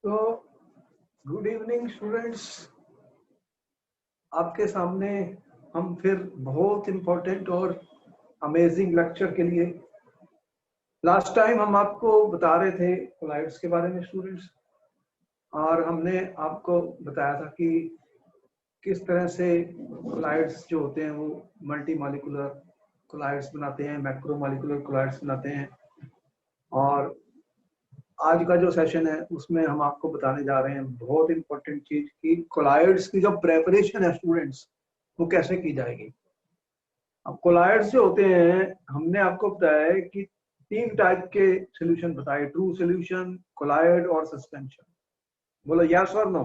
तो good evening students, आपके सामने हम फिर बहुत इम्पोर्टेंट और अमेजिंग लेक्चर के लिए। लास्ट टाइम हम आपको बता रहे थे कोलाइड्स के बारे में स्टूडेंट्स, और हमने आपको बताया था कि किस तरह से कोलाइड्स जो होते हैं वो मल्टी मॉलिक्यूलर कोलाइड्स बनाते हैं, मैक्रो मॉलिक्यूलर कोलाइड्स बनाते हैं। और आज का जो सेशन है उसमें हम आपको बताने जा रहे हैं बहुत इंपॉर्टेंट चीज की कोलाइड्स की जो प्रेपरेशन है स्टूडेंट्स वो कैसे की जाएगी। अब कोलाइड्स जो होते हैं हमने आपको बताया है कि 3 टाइप के सॉल्यूशन बताए, ट्रू सॉल्यूशन, कोलाइड और सस्पेंशन। बोलो यस और नो।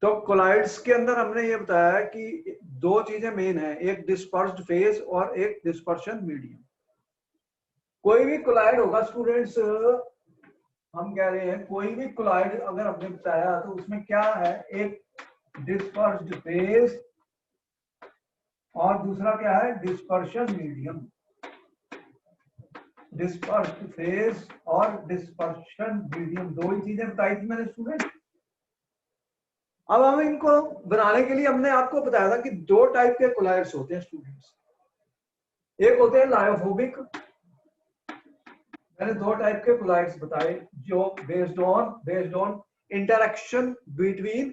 तो कोलाइड्स के अंदर हमने ये बताया है कि 2 चीजें मेन है, एक डिस्पर्स्ड फेज और एक डिस्पर्शन मीडियम। कोई भी कोलाइड होगा स्टूडेंट्स, हम कह रहे हैं कोई भी कोलाइड अगर हमने बताया तो उसमें क्या है, एक डिस्पर्स्ड फेज और दूसरा क्या है, डिस्पर्शन मीडियम। डिस्पर्स्ड फेज और डिस्पर्शन मीडियम, 2 ही चीजें बताई थी मैंने स्टूडेंट। अब हम इनको बनाने के लिए हमने आपको बताया था कि 2 टाइप के कोलाइड्स होते हैं स्टूडेंट्स। एक होते हैं लायोफोबिक, मैंने 2 टाइप के कोलाइड्स बताए जो based on interaction between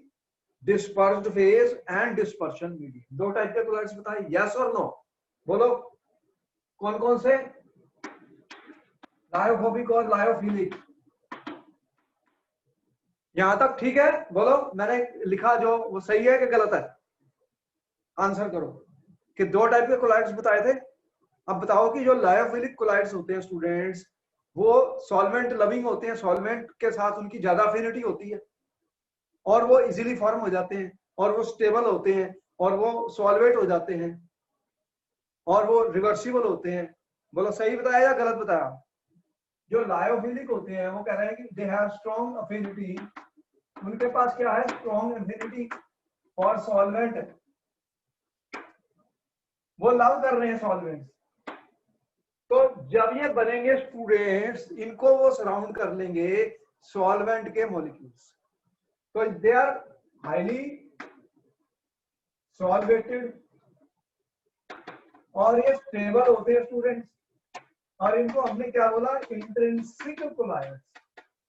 dispersed phase and dispersion medium. 2 type के कोलाइड्स बताए, यस और नो। बोलो कौन कौन से, लायोफोबिक और लायोफिलिक। यहां तक ठीक है? बोलो मैंने लिखा जो वो सही है कि गलत है, आंसर करो। कि 2 टाइप के कोलाइड्स बताए थे। अब बताओ कि जो लायोफिलिक कोलाइड्स होते हैं स्टूडेंट्स वो सॉल्वेंट लविंग होते हैं, सॉल्वेंट के साथ उनकी ज्यादा अफिनिटी होती है और वो इजीली फॉर्म हो जाते हैं और वो स्टेबल होते हैं और वो सॉल्वेट हो जाते हैं और वो रिवर्सिबल होते हैं। बोलो सही बताया या गलत बताया? जो लायोफिलिक होते हैं वो कह रहे हैं कि दे हैव स्ट्रॉन्ग अफिनिटी, उनके पास क्या है, स्ट्रॉन्ग अफिनिटी फॉर सॉल्वेंट, वो लव कर रहे हैं सॉल्वेंट्स। तो जब ये बनेंगे स्टूडेंट्स, इनको वो सराउंड कर लेंगे सॉल्वेंट के मॉलिक्यूल्स, तो दे आर हाईली सॉल्वेटेड और ये स्टेबल होते हैं स्टूडेंट्स। और इनको हमने क्या बोला, इंट्रिंसिक कोलाइड्स।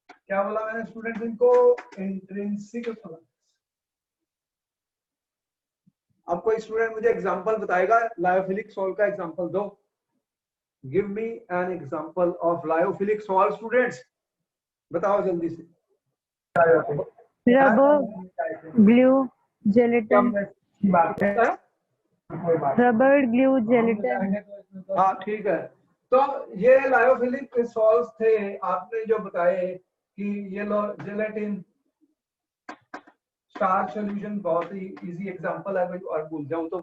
क्या बोला मैंने स्टूडेंट्स इनको, इंट्रिंसिक कोलाइड्स। अब कोई स्टूडेंट मुझे एग्जांपल बताएगा लायोफिलिक सॉल्ट का, एग्जांपल दो। Give me an example of lyophilic salt students, बताओ जल्दी से। Rubber, glue, gelatin. Rubber, glue, gelatin. हाँ ठीक है। तो ये लायोफिलिक सॉल्ट्स थे आपने जो बताए कि ये लो जेलेटिन, स्टार्च सॉल्यूशन, बहुत ही इजी एग्जांपल है। और भूल जाऊं तो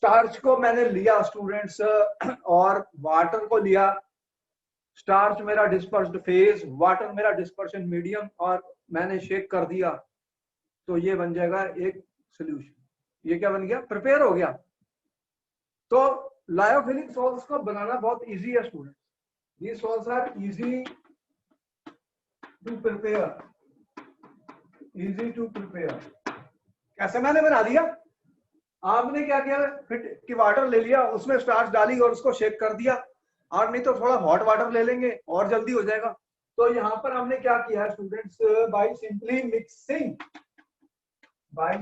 स्टार्च को मैंने लिया स्टूडेंट्स और वाटर को लिया। स्टार्च मेरा डिस्पर्स्ड फेज, वाटर मेरा डिस्पर्शन मीडियम, और मैंने शेक कर दिया तो ये बन जाएगा एक सॉल्यूशन। ये क्या बन गया, प्रिपेयर हो गया। तो लायोफिलिक सॉल्ट्स को बनाना बहुत इजी है स्टूडेंट। ये salts are easy to prepare, easy to prepare. कैसे मैंने बना दिया, आपने क्या किया, फिट की वाटर ले लिया, उसमें स्टार्च डाली और उसको शेक कर दिया, और नहीं तो थोड़ा हॉट वाटर ले लेंगे और जल्दी हो जाएगा। तो यहां पर हमने क्या किया है स्टूडेंट्स, बाय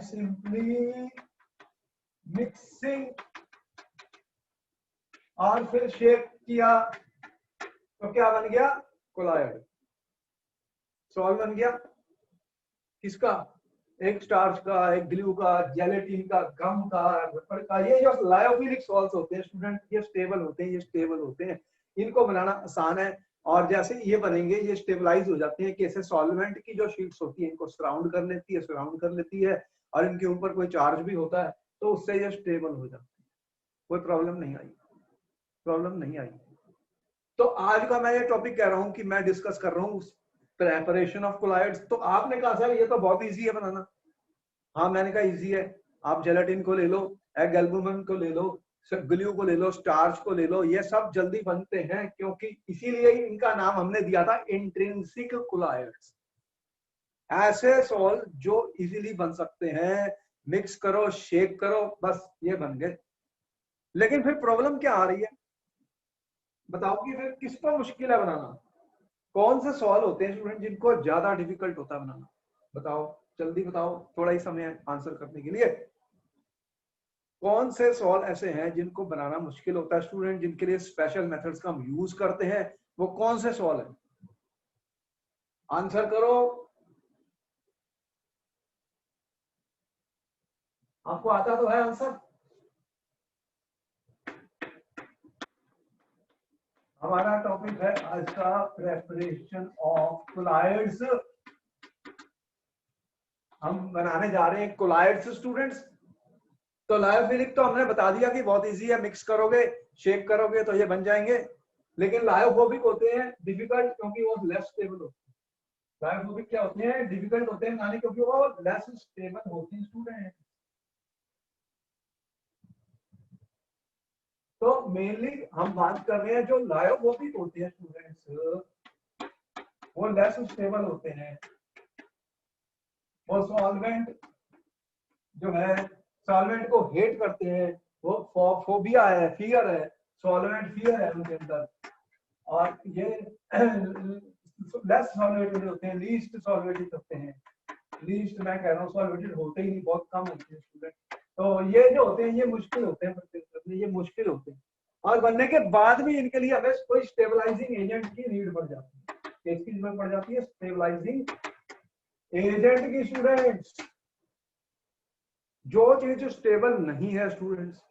सिंपली मिक्सिंग और फिर शेक किया तो क्या बन गया, कोलाइड सॉल्ट बन गया। किसका, एक स्टार्च का, एक ग्लू का, जेलेटिन का, गम का, रबर का। ये जो लायोफिलिक सॉल्ट्स होते हैं स्टूडेंट, ये स्टेबल होते हैं, ये स्टेबल होते हैं, इनको बनाना आसान है। और जैसे ये बनेंगे ये स्टेबलाइज हो जाते हैं कि ऐसे सॉल्वेंट की जो शीट्स होती है इनको सराउंड कर लेती है और इनके ऊपर कोई चार्ज भी होता है तो उससे ये स्टेबल हो जाते हैं, कोई प्रॉब्लम नहीं आई। तो आज का मैं ये टॉपिक कह रहा हूँ कि मैं डिस्कस कर रहा हूँ प्रेपरेशन ऑफ कोलाइड्स। तो आपने कहा सर ये तो बहुत इजी है बनाना। हाँ मैंने कहा इजी है। आप जेलेटिन को ले लो, एग एल्बुमिन को ले लो, ग्लू को ले लो, स्टार्च को ले लो, ये सब जल्दी बनते हैं क्योंकि इसीलिए इनका नाम हमने दिया था इंट्रिंसिक कोलाइड्स। ऐसे सॉल्ट जो इजीली बन सकते हैं, मिक्स करो शेक करो बस ये बन गए। लेकिन फिर प्रॉब्लम क्या आ रही है बताओ कि फिर किसको मुश्किल है बनाना? कौन से सवाल होते हैं स्टूडेंट जिनको ज्यादा डिफिकल्ट होता है बनाना? बताओ जल्दी बताओ, थोड़ा ही समय है आंसर करने के लिए। कौन से सवाल ऐसे हैं जिनको बनाना मुश्किल होता है स्टूडेंट, जिनके लिए स्पेशल मेथड्स का हम यूज करते हैं? वो कौन से सवाल है? आंसर करो। आपको आता तो है आंसर? हमारा टॉपिक है आज का प्रेपरेशन ऑफ कोलाइड्स। हम बनाने जा रहे हैं कोलाइड्स स्टूडेंट्स। तो लायोफिलिक तो हमने बता दिया कि बहुत इजी है, मिक्स करोगे शेक करोगे तो ये बन जाएंगे। लेकिन लायोफोबिक होते हैं डिफिकल्ट क्योंकि वो लेस स्टेबल होते हैं। लायोफोबिक क्या होते हैं? डिफिकल्ट होते हैं बनाने क्योंकि वो लेस स्टेबल होते हैं स्टूडेंट। तो मेनली हम बात कर रहे हैं जो लायोफोबिक होते हैं स्टूडेंट्स, वो लेस स्टेबल होते हैं। वो सॉल्वेंट जो है सॉल्वेंट को हेट करते हैं। वो फोबिया है, फियर है, सॉल्वेंट फियर है उनके अंदर। और ये लेस सॉल्वेटेड होते हैं, लीस्ट सॉल्वेटेड होते हैं। लीस्ट मैं कह रहा हूँ सॉल्वेटेड होते ही नहीं, बहुत कम होते हैं स्टूडेंट। तो ये जो होते हैं ये मुश्किल होते हैं करने, ये मुश्किल होते हैं। और बनने के बाद भी इनके लिए हमें कोई स्टेबलाइजिंग एजेंट की नीड पड़ जाती है। इसकी जरूरत पड़ जाती है स्टेबलाइजिंग एजेंट की स्टूडेंट्स। जो चीज स्टेबल नहीं है स्टूडेंट्स,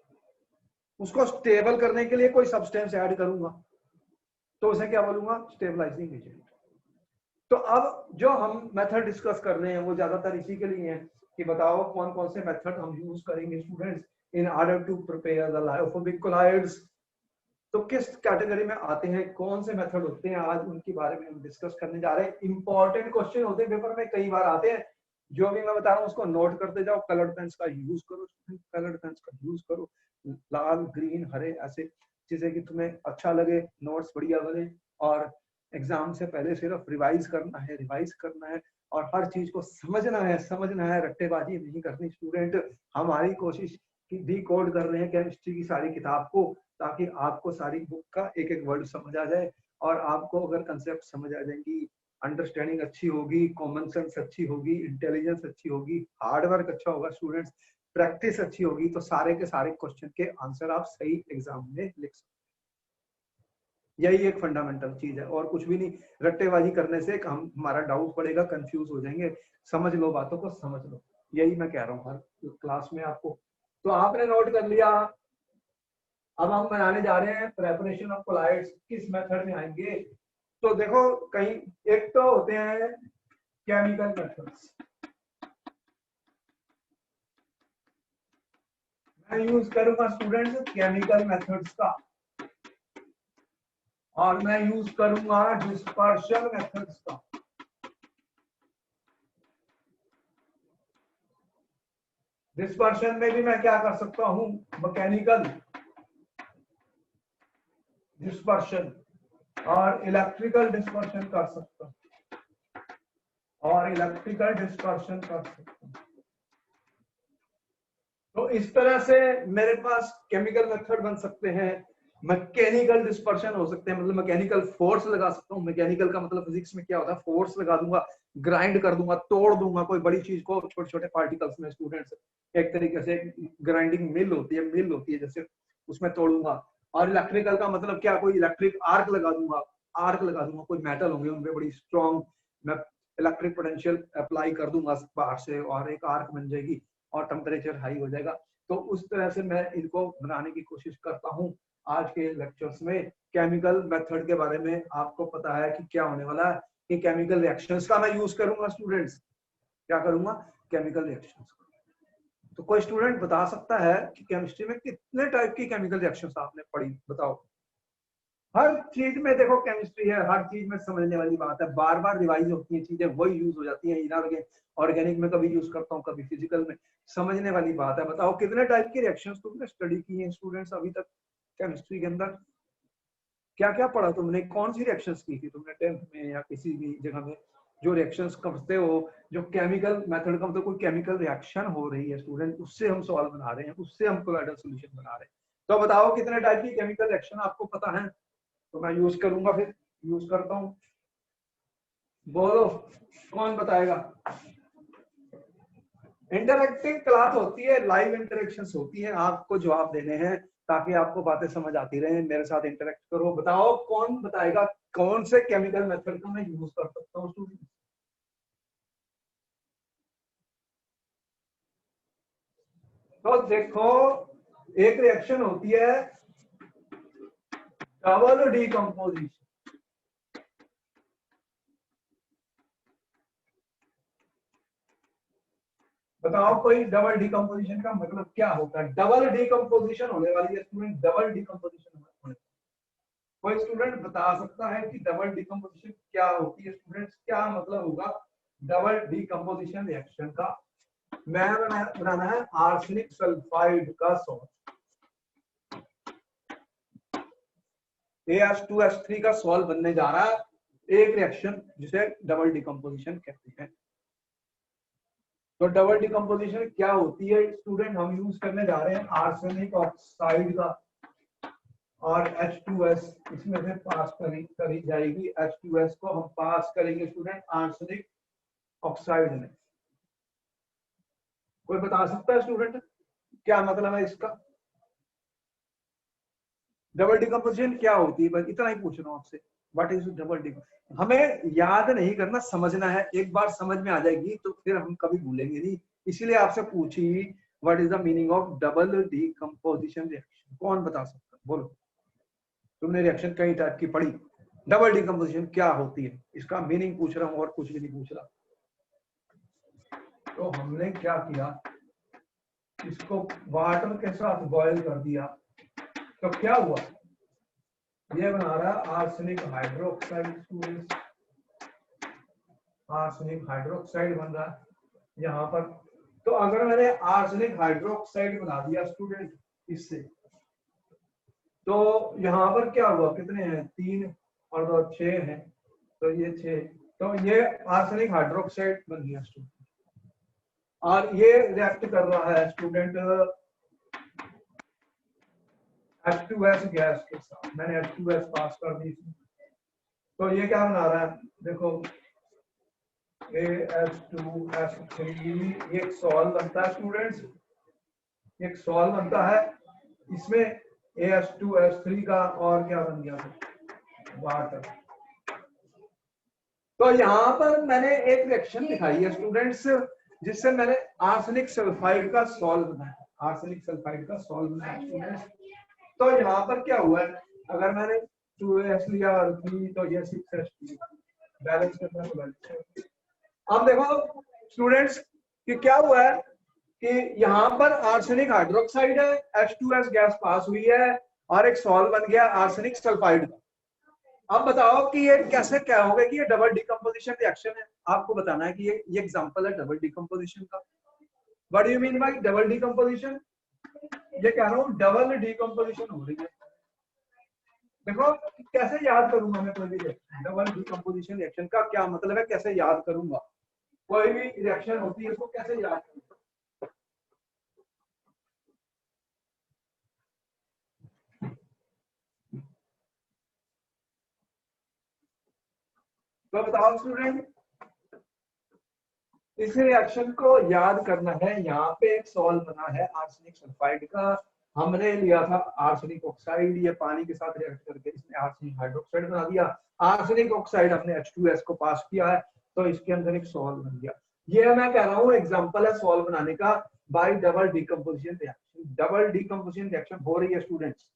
उसको स्टेबल करने के लिए कोई सब्सटेंस ऐड करूंगा तो उसे क्या बोलूंगा? Stabilising agent. तो अब जो हम मेथड डिस्कस कर रहे हैं वो ज्यादातर इसी के लिए है कि बताओ कौन कौन से मेथड हम यूज करेंगे students in order to prepare the lyophobic colloids. तो किस कैटेगरी में आते हैं, कौन से मेथड होते हैं, आज उनके बारे में हम डिस्कस करने जा रहे हैं। इंपॉर्टेंट क्वेश्चन होते हैं पेपर में, कई बार आते हैं। जो भी मैं बता रहा हूँ उसको नोट करते जाओ। कलर्ड पेन्स का यूज करो, कलर्ड पेन्स का यूज करो, लाल ग्रीन हरे ऐसे, जिससे कि तुम्हें अच्छा लगे, नोट्स बढ़िया बने। और एग्जाम से पहले सिर्फ रिवाइज करना है, रिवाइज करना है और हर चीज को समझना है, समझना है, रट्टेबाजी नहीं करनी स्टूडेंट। हमारी कोशिश की डी कोड कर रहे हैं केमिस्ट्री की सारी किताब को, ताकि आपको सारी बुक का एक एक वर्ड समझ आ जाए। और आपको अगर कंसेप्ट समझ आ जाएंगी, अंडरस्टैंडिंग अच्छी होगी, कॉमन सेंस अच्छी होगी, इंटेलिजेंस अच्छी होगी, हार्ड वर्क अच्छा होगा स्टूडेंट्स, प्रैक्टिस अच्छी होगी, तो सारे के सारे क्वेश्चन के आंसर आप सही एग्जाम में लिख सकते। यही एक फंडामेंटल चीज है और कुछ भी नहीं। रट्टेबाजी करने से हम हमारा डाउट पड़ेगा, कंफ्यूज हो जाएंगे। समझ लो बातों को, समझ लो, यही मैं कह रहा हूँ हर क्लास में आपको। तो आपने नोट कर लिया। अब हम बनाने जा रहे हैं प्रेपरेशन ऑफ कोलाइड्स, किस मेथड में आएंगे? तो देखो कहीं एक तो होते हैं केमिकल मेथड्स। मैं यूज करूंगा स्टूडेंट्स केमिकल मेथड्स का, और मैं यूज करूंगा डिस्पर्शन मेथड्स का। डिस्पर्शन में भी मैं क्या कर सकता हूं? मैकेनिकल डिस्पर्शन और इलेक्ट्रिकल डिस्पर्शन कर सकता हूं, और इलेक्ट्रिकल डिस्पर्शन कर सकता हूं। तो इस तरह से मेरे पास केमिकल मेथड बन सकते हैं। मैकेनिकल डिस्पर्शन हो सकते हैं, मतलब मैकेनिकल फोर्स लगा सकता हूँ। मैकेनिकल का मतलब फिजिक्स में क्या होता है? फोर्स लगा दूंगा, ग्राइंड कर दूंगा, तोड़ दूंगा कोई बड़ी चीज को छोटे छोटे पार्टिकल्स में स्टूडेंट्स। एक तरीके से ग्राइंडिंग मिल होती है जैसे, उसमें तोड़ूंगा। और इलेक्ट्रिकल का मतलब क्या? कोई इलेक्ट्रिक आर्क लगा दूंगा, कोई मेटल होंगे उनपे बड़ी स्ट्रॉन्ग, मैं इलेक्ट्रिक पोटेंशियल अप्लाई कर दूंगा बाहर से और एक आर्क बन जाएगी और टेम्परेचर हाई हो जाएगा। तो उस तरह से मैं इनको बनाने की कोशिश करता हूँ। आज के लेक्चर्स में केमिकल मेथड के बारे में आपको पता है कि क्या होने वाला है, कि केमिकल रिएक्शंस का मैं यूज करूंगा स्टूडेंट्स। क्या करूंगा? Chemical reactions. तो कोई स्टूडेंट बता सकता है कि केमिस्ट्री में कितने टाइप की केमिकल रिएक्शंस आपने पढ़ी? बताओ। हर चीज में देखो केमिस्ट्री है, हर चीज में समझने वाली बात है, बार बार रिवाइज होती है चीजें, वही यूज हो जाती है। इनऑर्गेनिक ऑर्गेनिक में कभी यूज करता हूँ, कभी फिजिकल में, समझने वाली बात है। बताओ कितने टाइप की रिएक्शंस तुमने स्टडी की हैं स्टूडेंट्स अभी तक केमिस्ट्री के अंदर? क्या क्या पढ़ा तुमने? कौन सी रिएक्शंस की थी तुमने 10th में या किसी भी जगह में? जो रिएक्शंस करते हो, जो केमिकल मेथड का मतलब कोई केमिकल रिएक्शन हो रही है स्टूडेंट, उससे हम सॉल्व बना रहे हैं, उससे हम कोलाइडल सॉल्यूशन बना रहे हैं। तो बताओ कितने टाइप की केमिकल रिएक्शन आपको पता है? तो मैं यूज करूंगा, फिर यूज करता हूँ। बोलो कौन बताएगा? इंटरैक्टिव क्लास होती है, लाइव इंटरेक्शंस होती हैं, आपको जवाब देने हैं ताकि आपको बातें समझ आती रहे, मेरे साथ इंटरेक्ट करो। बताओ कौन बताएगा कौन से केमिकल मेथड का मैं यूज कर सकता हूँ स्टूडेंट? तो देखो, एक रिएक्शन होती है डबल डीकंपोजिशन। बताओ कोई डबल डीकंपोजिशन का मतलब क्या होता है? डबल डीकंपोजिशन होने वाली है स्टूडेंट, डबल डीकंपोजिशन होने। कोई स्टूडेंट बता सकता है कि डबल डीकंपोजिशन क्या होती है? स्टूडेंट्स क्या मतलब होगा डबल डीकंपोजिशन रिएक्शन का? मैं बनाना है आर्सेनिक सल्फाइड का सॉल्ट, AS2S3 का सॉल्ट बनने जा रहा है, एक रिएक्शन जिसे डबल डीकंपोजिशन कहते हैं। तो डबल डीकंपोजिशन क्या होती है स्टूडेंट? हम यूज करने जा रहे हैं आर्सेनिक ऑक्साइड का और H2S इसमें से पास करी जाएगी। H2S को हम पास करेंगे स्टूडेंट आर्सेनिक ऑक्साइड में। कोई बता सकता है स्टूडेंट क्या मतलब है इसका? डबल डिकम्पोजिशन क्या होती है? बस इतना ही पूछ रहा हूं आपसे, व्हाट इज डबल डिकम्पोजिशन। हमें याद नहीं करना, समझना है। एक बार समझ में आ जाएगी तो फिर हम कभी भूलेंगे नहीं, इसीलिए आपसे पूछी what is the meaning of double decomposition reaction. कौन बता सकता है? बोलो, तुमने रिएक्शन कई टाइप की पढ़ी, डबल डिकम्पोजिशन क्या होती है, इसका मीनिंग पूछ रहा हूं और कुछ भी नहीं पूछ रहा। तो हमने क्या किया, इसको वाटर के साथ बॉयल कर दिया, तो क्या हुआ? ये बना रहा है arsenic hydroxide student, arsenic hydroxide बन रहा है यहाँ पर। तो अगर मैंने आर्सेनिक हाइड्रोक्साइड बना दिया स्टूडेंट इससे, तो यहाँ पर क्या हुआ? कितने हैं? 3 और 2 6 हैं, तो ये 6, तो ये आर्सेनिक हाइड्रोक्साइड बन गया स्टूडेंट। और ये रिएक्ट कर रहा है स्टूडेंट H2S गैस के साथ। मैंने H2S पास कर दी, तो ये क्या बना रहा है? देखो AH2S3, ये एक सॉल्ट बनता है स्टूडेंट्स, एक सॉल्ट बनता है, इसमें AH2S3 का और क्या बन गया? वाटर। तो यहाँ पर मैंने एक रिएक्शन दिखाई है स्टूडेंट्स, जिससे मैंने आर्सेनिक सल्फाइड का सॉल्ट बनाया, आर्सेनिक सल्फाइड का सॉल्ट बनाया स्टूडेंट्स। तो यहाँ पर क्या हुआ है? अगर मैंने 2S लिया और 3, तो ये 6H2 बैलेंस करना है, बैलेंस। अब देखो स्टूडेंट्स कि क्या हुआ है कि यहाँ पर आर्सेनिक हाइड्रोक्साइड है, H2S गैस पास हुई है और एक सॉल्ट बन गया आर्सेनिक सल्फाइड का। अब बताओ कि ये कैसे क्या होगा कि ये डबल डिकम्पोजिशन रिएक्शन है। आपको बताना है कि ये एग्जांपल है डबल डिकम्पोजिशन का। What do you mean by double decomposition? ये कह रहा हूँ डबल डिकम्पोजिशन हो रही है। देखो कैसे याद करूंगा मैं कोई भी रिएक्शन, डबल डिकम्पोजिशन रिएक्शन का क्या मतलब है, कैसे याद करूंगा? कोई भी रिएक्शन होती है उसको कैसे याद करूंगा? तो बताओ स्टूडेंट, इस रिएक्शन को याद करना है। यहाँ पे एक सॉल्ट बना है आर्सेनिक सल्फाइड का, हमने लिया था आर्सेनिक ऑक्साइड, ये पानी के साथ रिएक्ट करके इसने आर्सेनिक हाइड्रोक्साइड बना दिया। आर्सेनिक ऑक्साइड हमने H2S को पास किया है, तो इसके अंदर एक सॉल्ट बन गया। ये मैं कह रहा हूँ एग्जांपल है सॉल्ट बनाने का bye double decomposition reaction. Double decomposition reaction हो रही है स्टूडेंट्स।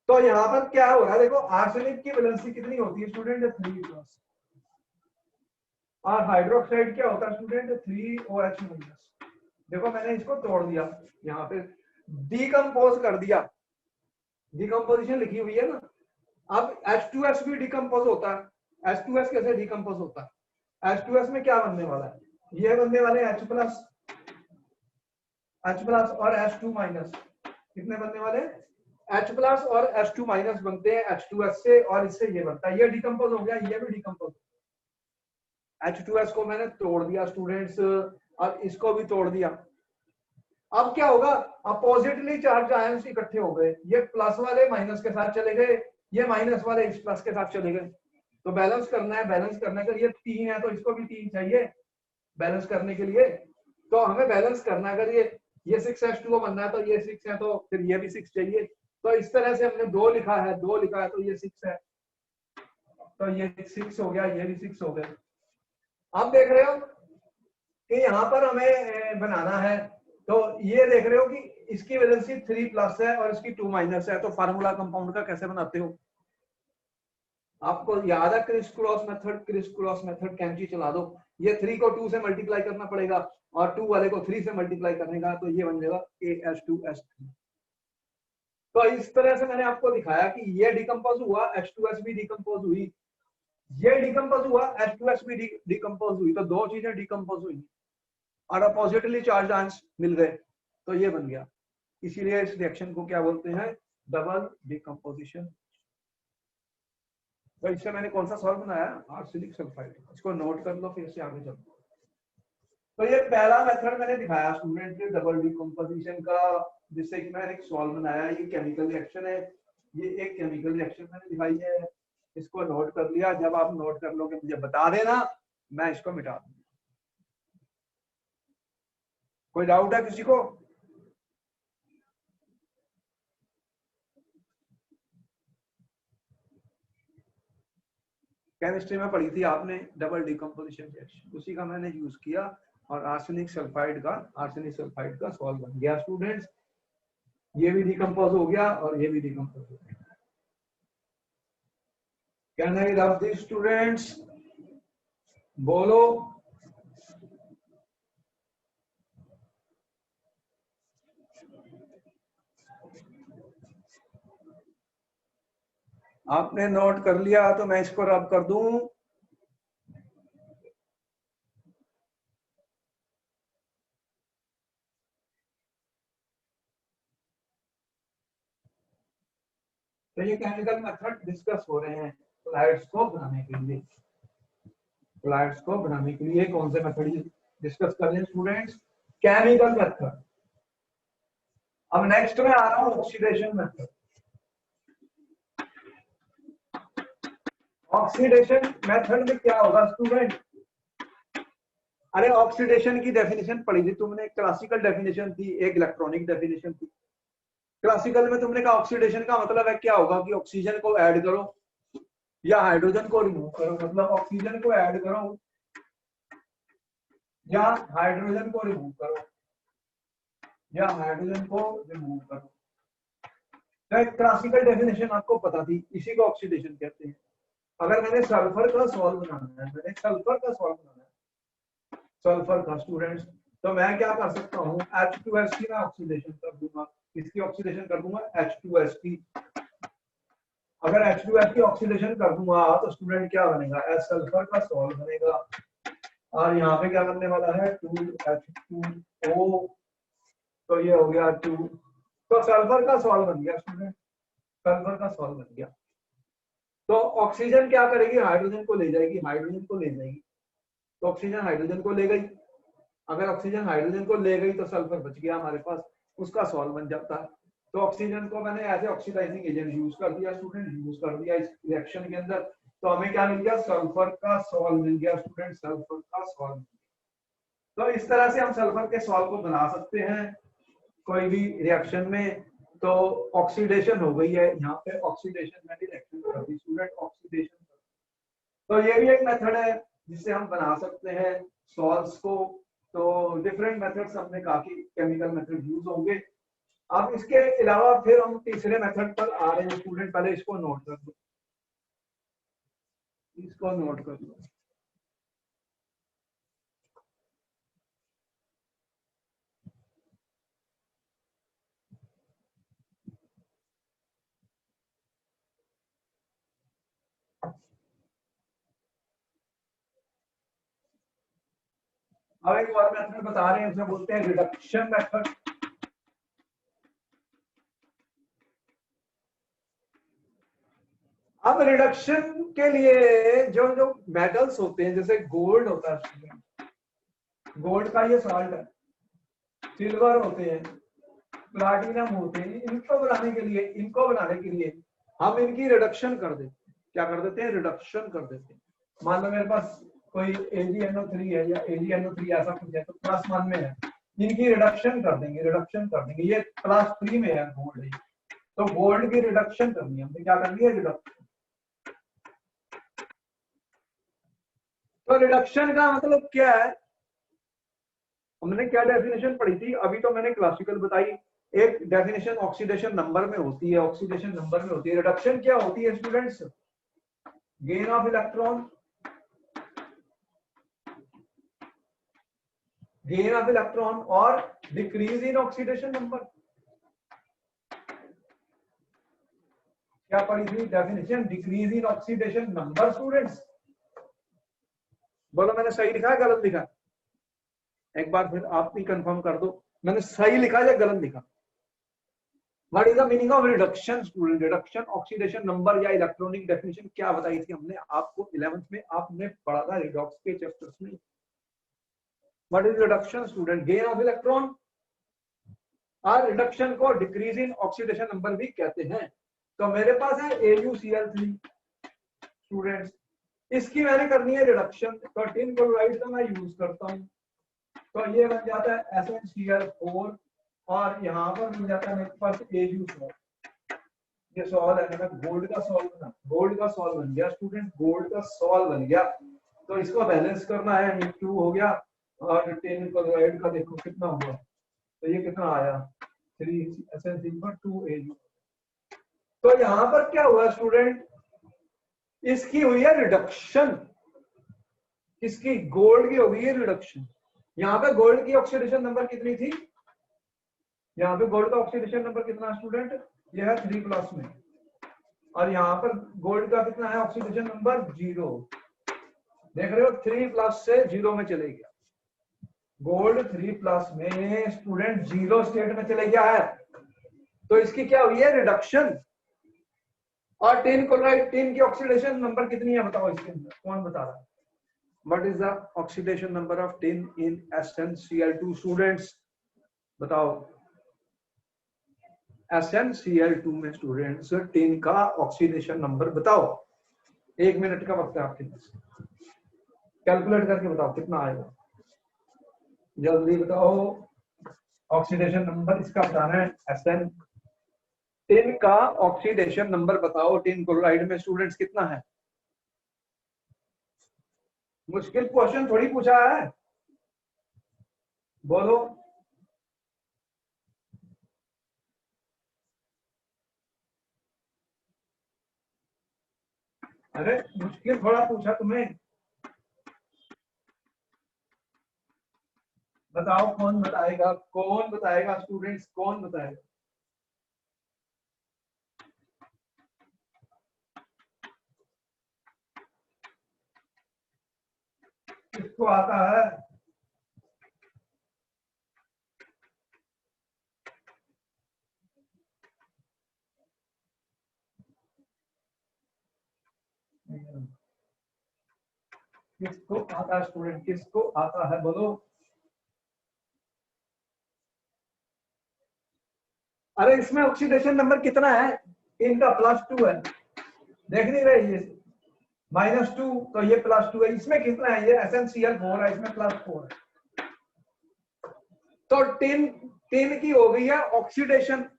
तो यहाँ पर क्या हो रहा है? देखो आर्सेनिक की वैलेंसी कितनी होती है स्टूडेंट? 3+, और हाइड्रोक्साइड क्या होता है स्टूडेंट? 3OH-। देखो मैंने इसको तोड़ दिया, यहाँ पे डिकम्पोज कर दिया, डिकम्पोजिशन लिखी हुई है ना। अब H2S भी डिकम्पोज होता है। H2S कैसे डिकम्पोज होता है? H2S में क्या बनने वाला है? ये बनने वाले H+ और H2-। कितने बनने वाले? H+ और H2- बनते हैं H2S से, और इससे ये बनता है, ये डिकम्पोज हो गया, ये भी डिकम्पोज। H2S को मैंने तोड़ दिया स्टूडेंट्स, और इसको भी तोड़ दिया। अब क्या होगा, अपोजिटली चार्ज आयंस इकट्ठे हो गए, ये प्लस वाले माइनस के साथ चले गए, ये माइनस वाले इस प्लस के साथ चले गए। तो बैलेंस करना है, बैलेंस करने के लिए 3 है तो इसको भी 3 चाहिए बैलेंस करने के लिए। तो हमें बैलेंस करना है, अगर ये 6H2O बनना है तो ये 6 है, तो फिर ये भी 6 चाहिए। तो इस तरह से हमने 2 लिखा है, 2 लिखा है तो ये 6 है, तो ये 6 हो गया, ये भी 6 हो गया। आप देख रहे हो कि यहाँ पर हमें बनाना है, तो ये देख रहे हो कि इसकी वैलेंसी 3 प्लस है और इसकी 2 माइनस है, तो फार्मूला कंपाउंड का कैसे बनाते हो? आपको याद है criss cross method? Criss cross method कैंची चला दो, ये 3 को 2 से मल्टीप्लाई करना पड़ेगा और 2 वाले को 3 से मल्टीप्लाई करने का, तो ये बन जाएगा KH2S3। तो इस तरह से मैंने आपको दिखाया कि ये डिकम्पोज हुआ, H2S भी डिकम्पोज हुई, ये डिकम्पोज हुआ, H2S भी डिकम्पोज हुई, तो 2 चीजें डिकम्पोज हुई और अपोजिटली चार्ज आयंस मिल गए, तो ये बन गया। इसीलिए इस रिएक्शन को क्या बोलते हैं? Double decomposition. तो इससे मैंने कौन सा सॉल्व बनाया? Arsenic sulphide. इसको नोट कर लो, फिर से आगे चलते। तो ये पहला मेथड मैंने दिखाया स्टूडेंट के डबल डिकम्पोजिशन का, जिससे कि मैंने एक सॉल्व बनाया। ये केमिकल रिएक्शन है, ये एक केमिकल रिएक्शन मैंने दिखाई है, इसको नोट कर लिया। जब आप नोट कर लोगे मुझे बता देना, मैं इसको मिटा दूंगा। कोई डाउट है किसी को? केमिस्ट्री में पढ़ी थी आपने डबल डिकम्पोजिशन रिएक्शन, उसी का मैंने यूज किया और आर्सेनिक सल्फाइड का सॉल्व बन गया स्टूडेंट्स। ये भी डिकम्पोज हो गया और ये भी डिकम्पोज हो गया। Can I rub this students? बोलो। आपने नोट कर लिया तो मैं इसको रब कर दूं। तो ये केमिकल मेथड डिस्कस हो रहे हैं क्लाइड्स को बनाने के लिए। क्लाइड्स को बनाने के लिए कौन से मेथड डिस्कस कर रहे हैं स्टूडेंट्स? Chemical method. अब नेक्स्ट में आ रहा हूं ऑक्सीडेशन मेथड। ऑक्सीडेशन मेथड में क्या होगा स्टूडेंट? अरे ऑक्सीडेशन की डेफिनेशन पढ़ी थी तुमने, क्लासिकल डेफिनेशन थी, एक इलेक्ट्रॉनिक डेफिनेशन थी। क्लासिकल में तुमने कहा ऑक्सीडेशन का मतलब है क्या होगा कि ऑक्सीजन को ऐड करो या हाइड्रोजन को रिमूव करो, मतलब ऑक्सीजन को ऐड करो या हाइड्रोजन को रिमूव करो, या हाइड्रोजन को रिमूव करो। तो एक क्लासिकल डेफिनेशन आपको पता थी, इसी को ऑक्सीडेशन कहते हैं। अगर मैंने सल्फर का सॉल्व बनाना है, मैंने सल्फर का सॉल्व बनाना है, सल्फर का स्टूडेंट्स, तो मैं क्या कर सकता हूँ? H2S की मैं ऑक्सीडेशन कर दूंगा। किसकी ऑक्सीडेशन कर दूंगा? H2S की। अगर H2S की ऑक्सीडेशन कर दूंगा तो स्टूडेंट क्या बनेगा? सल्फर का सॉल्व बनेगा और यहाँ पे क्या बनने वाला है? 2H2O। तो ये हो गया 2, तो सल्फर का सॉल्व बन गया स्टूडेंट, सल्फर का सॉल्व बन गया। तो ऑक्सीजन क्या करेगी? हाइड्रोजन को ले जाएगी, हाइड्रोजन को ले जाएगी, तो ऑक्सीजन हाइड्रोजन को ले गई। अगर ऑक्सीजन हाइड्रोजन को ले गई तो सल्फर बच गया हमारे पास, उसका सॉल्व बन जाता है। तो ऑक्सीजन को मैंने as a oxidising agent use कर दिया स्टूडेंट, यूज कर दिया इस रिएक्शन के अंदर, तो हमें क्या मिल गया? सल्फर का सॉल्व मिल गया स्टूडेंट, सल्फर का सॉल्व। तो इस तरह से हम सल्फर के सॉल्व को बना सकते हैं कोई भी रिएक्शन में। तो ऑक्सीडेशन हो गई है यहाँ पे, ऑक्सीडेशन में भी रिएक्शन कर दी स्टूडेंट, ऑक्सीडेशन। तो ये भी एक मेथड है जिससे हम बना सकते हैं सॉल्व्स को। तो डिफरेंट मेथड्स हमने काफी केमिकल मेथड यूज होंगे। अब इसके अलावा फिर हम तीसरे मेथड पर आ रहे हैं स्टूडेंट, पहले इसको नोट कर दो, इसको नोट कर लो। अब एक और मेथड बता रहे हैं, उसे बोलते हैं रिडक्शन मेथड। अब रिडक्शन के लिए जो जो मेटल्स होते हैं, जैसे गोल्ड होता है, गोल्ड का ये सॉल्ट है, सिल्वर होते हैं, प्लाटिनम होते हैं, इनको बनाने के लिए हम इनकी रिडक्शन कर देते हैं। क्या कर देते हैं? रिडक्शन कर देते हैं। मान लो मेरे पास कोई AgNO3 है या AgNO3 ऐसा कुछ है, तो प्लस 1 में है, इनकी रिडक्शन कर देंगे। ये क्लास 3 में है गोल्ड, तो गोल्ड की रिडक्शन करनी है हमने। क्या करनी है? रिडक्शन। तो रिडक्शन का मतलब क्या है? हमने क्या डेफिनेशन पढ़ी थी? अभी तो मैंने क्लासिकल बताई। एक डेफिनेशन ऑक्सीडेशन नंबर में होती है, रिडक्शन क्या होती है स्टूडेंट्स? गेन ऑफ इलेक्ट्रॉन और डिक्रीज इन ऑक्सीडेशन नंबर। क्या पढ़ी थी definition? Decrease in oxidation number. Students बोलो, मैंने सही लिखा है गलत लिखा? एक बार फिर आप भी कंफर्म कर दो, मैंने सही लिखा या गलत लिखा? What is the meaning of reduction student? Reduction oxidation number या इलेक्ट्रॉनिक डेफिनेशन क्या बताई थी हमने आपको 11th में? आपने पढ़ा था रिडॉक्स के चैप्टर्स में। What is reduction student? Gain of electron. और रिडक्शन को डिक्रीज इन ऑक्सीडेशन नंबर भी कहते हैं। तो मेरे पास है AuCl3 स्टूडेंट्स, इसकी मैंने करनी है रिडक्शन, तो टिन क्लोराइड का मैं यूज करता हूँ, तो ये बन जाता है SnCl4 और यहाँ पर बन जाता है मेरे पास Ag। ये सॉल्व है ना, गोल्ड का सॉल्व बन गया स्टूडेंट, गोल्ड का सॉल्व बन गया। तो इसको बैलेंस करना है, H2 हो गया और टिन क्लोराइड का देखो कितना हुआ, तो ये कितना आया 3SnCl4 2Ag। तो यहाँ पर क्या हुआ स्टूडेंट? इसकी हुई है रिडक्शन, इसकी गोल्ड की हो गई है रिडक्शन। यहाँ पे गोल्ड की ऑक्सीडेशन नंबर कितनी थी? यहाँ पे गोल्ड का ऑक्सीडेशन नंबर कितना स्टूडेंट? ये है 3+ में, और यहाँ पर गोल्ड का कितना है ऑक्सीडेशन नंबर? 0। देख रहे हो 3+ से 0 में चले गया। गोल्ड 3+ में स्टूडेंट 0 स्टेट में चले गया है, तो इसकी क्या हुई है? रिडक्शन। और टिन क्लोराइड, टिन की ऑक्सीडेशन नंबर कितनी है बताओ इसके अंदर, कौन बता रहा है? What is the oxidation number of tin in SnCl2 students बताओ? SnCl2 में स्टूडेंट्स टिन का ऑक्सीडेशन नंबर बताओ। 1 मिनट का वक्त है आपके पास, कैलकुलेट करके बताओ कितना आएगा, जल्दी बताओ। ऑक्सीडेशन नंबर इसका बताना है। टिन का ऑक्सीडेशन नंबर बताओ, टिन क्लोराइड में स्टूडेंट्स कितना है? मुश्किल क्वेश्चन थोड़ी पूछा है, बोलो। अरे मुश्किल थोड़ा पूछा तुम्हें, बताओ कौन बताएगा स्टूडेंट्स, कौन बताएगा? किसको आता है? किसको आता है स्टूडेंट, किसको आता है बोलो। अरे इसमें ऑक्सीडेशन नंबर कितना है? इनका +2 है, देख नहीं रहे ये -2, तो ये +2 है। इसमें कितना है? ये SnCl4 है, इसमें +4 है। तो टिन की हो गई है ऑक्सीडेशन।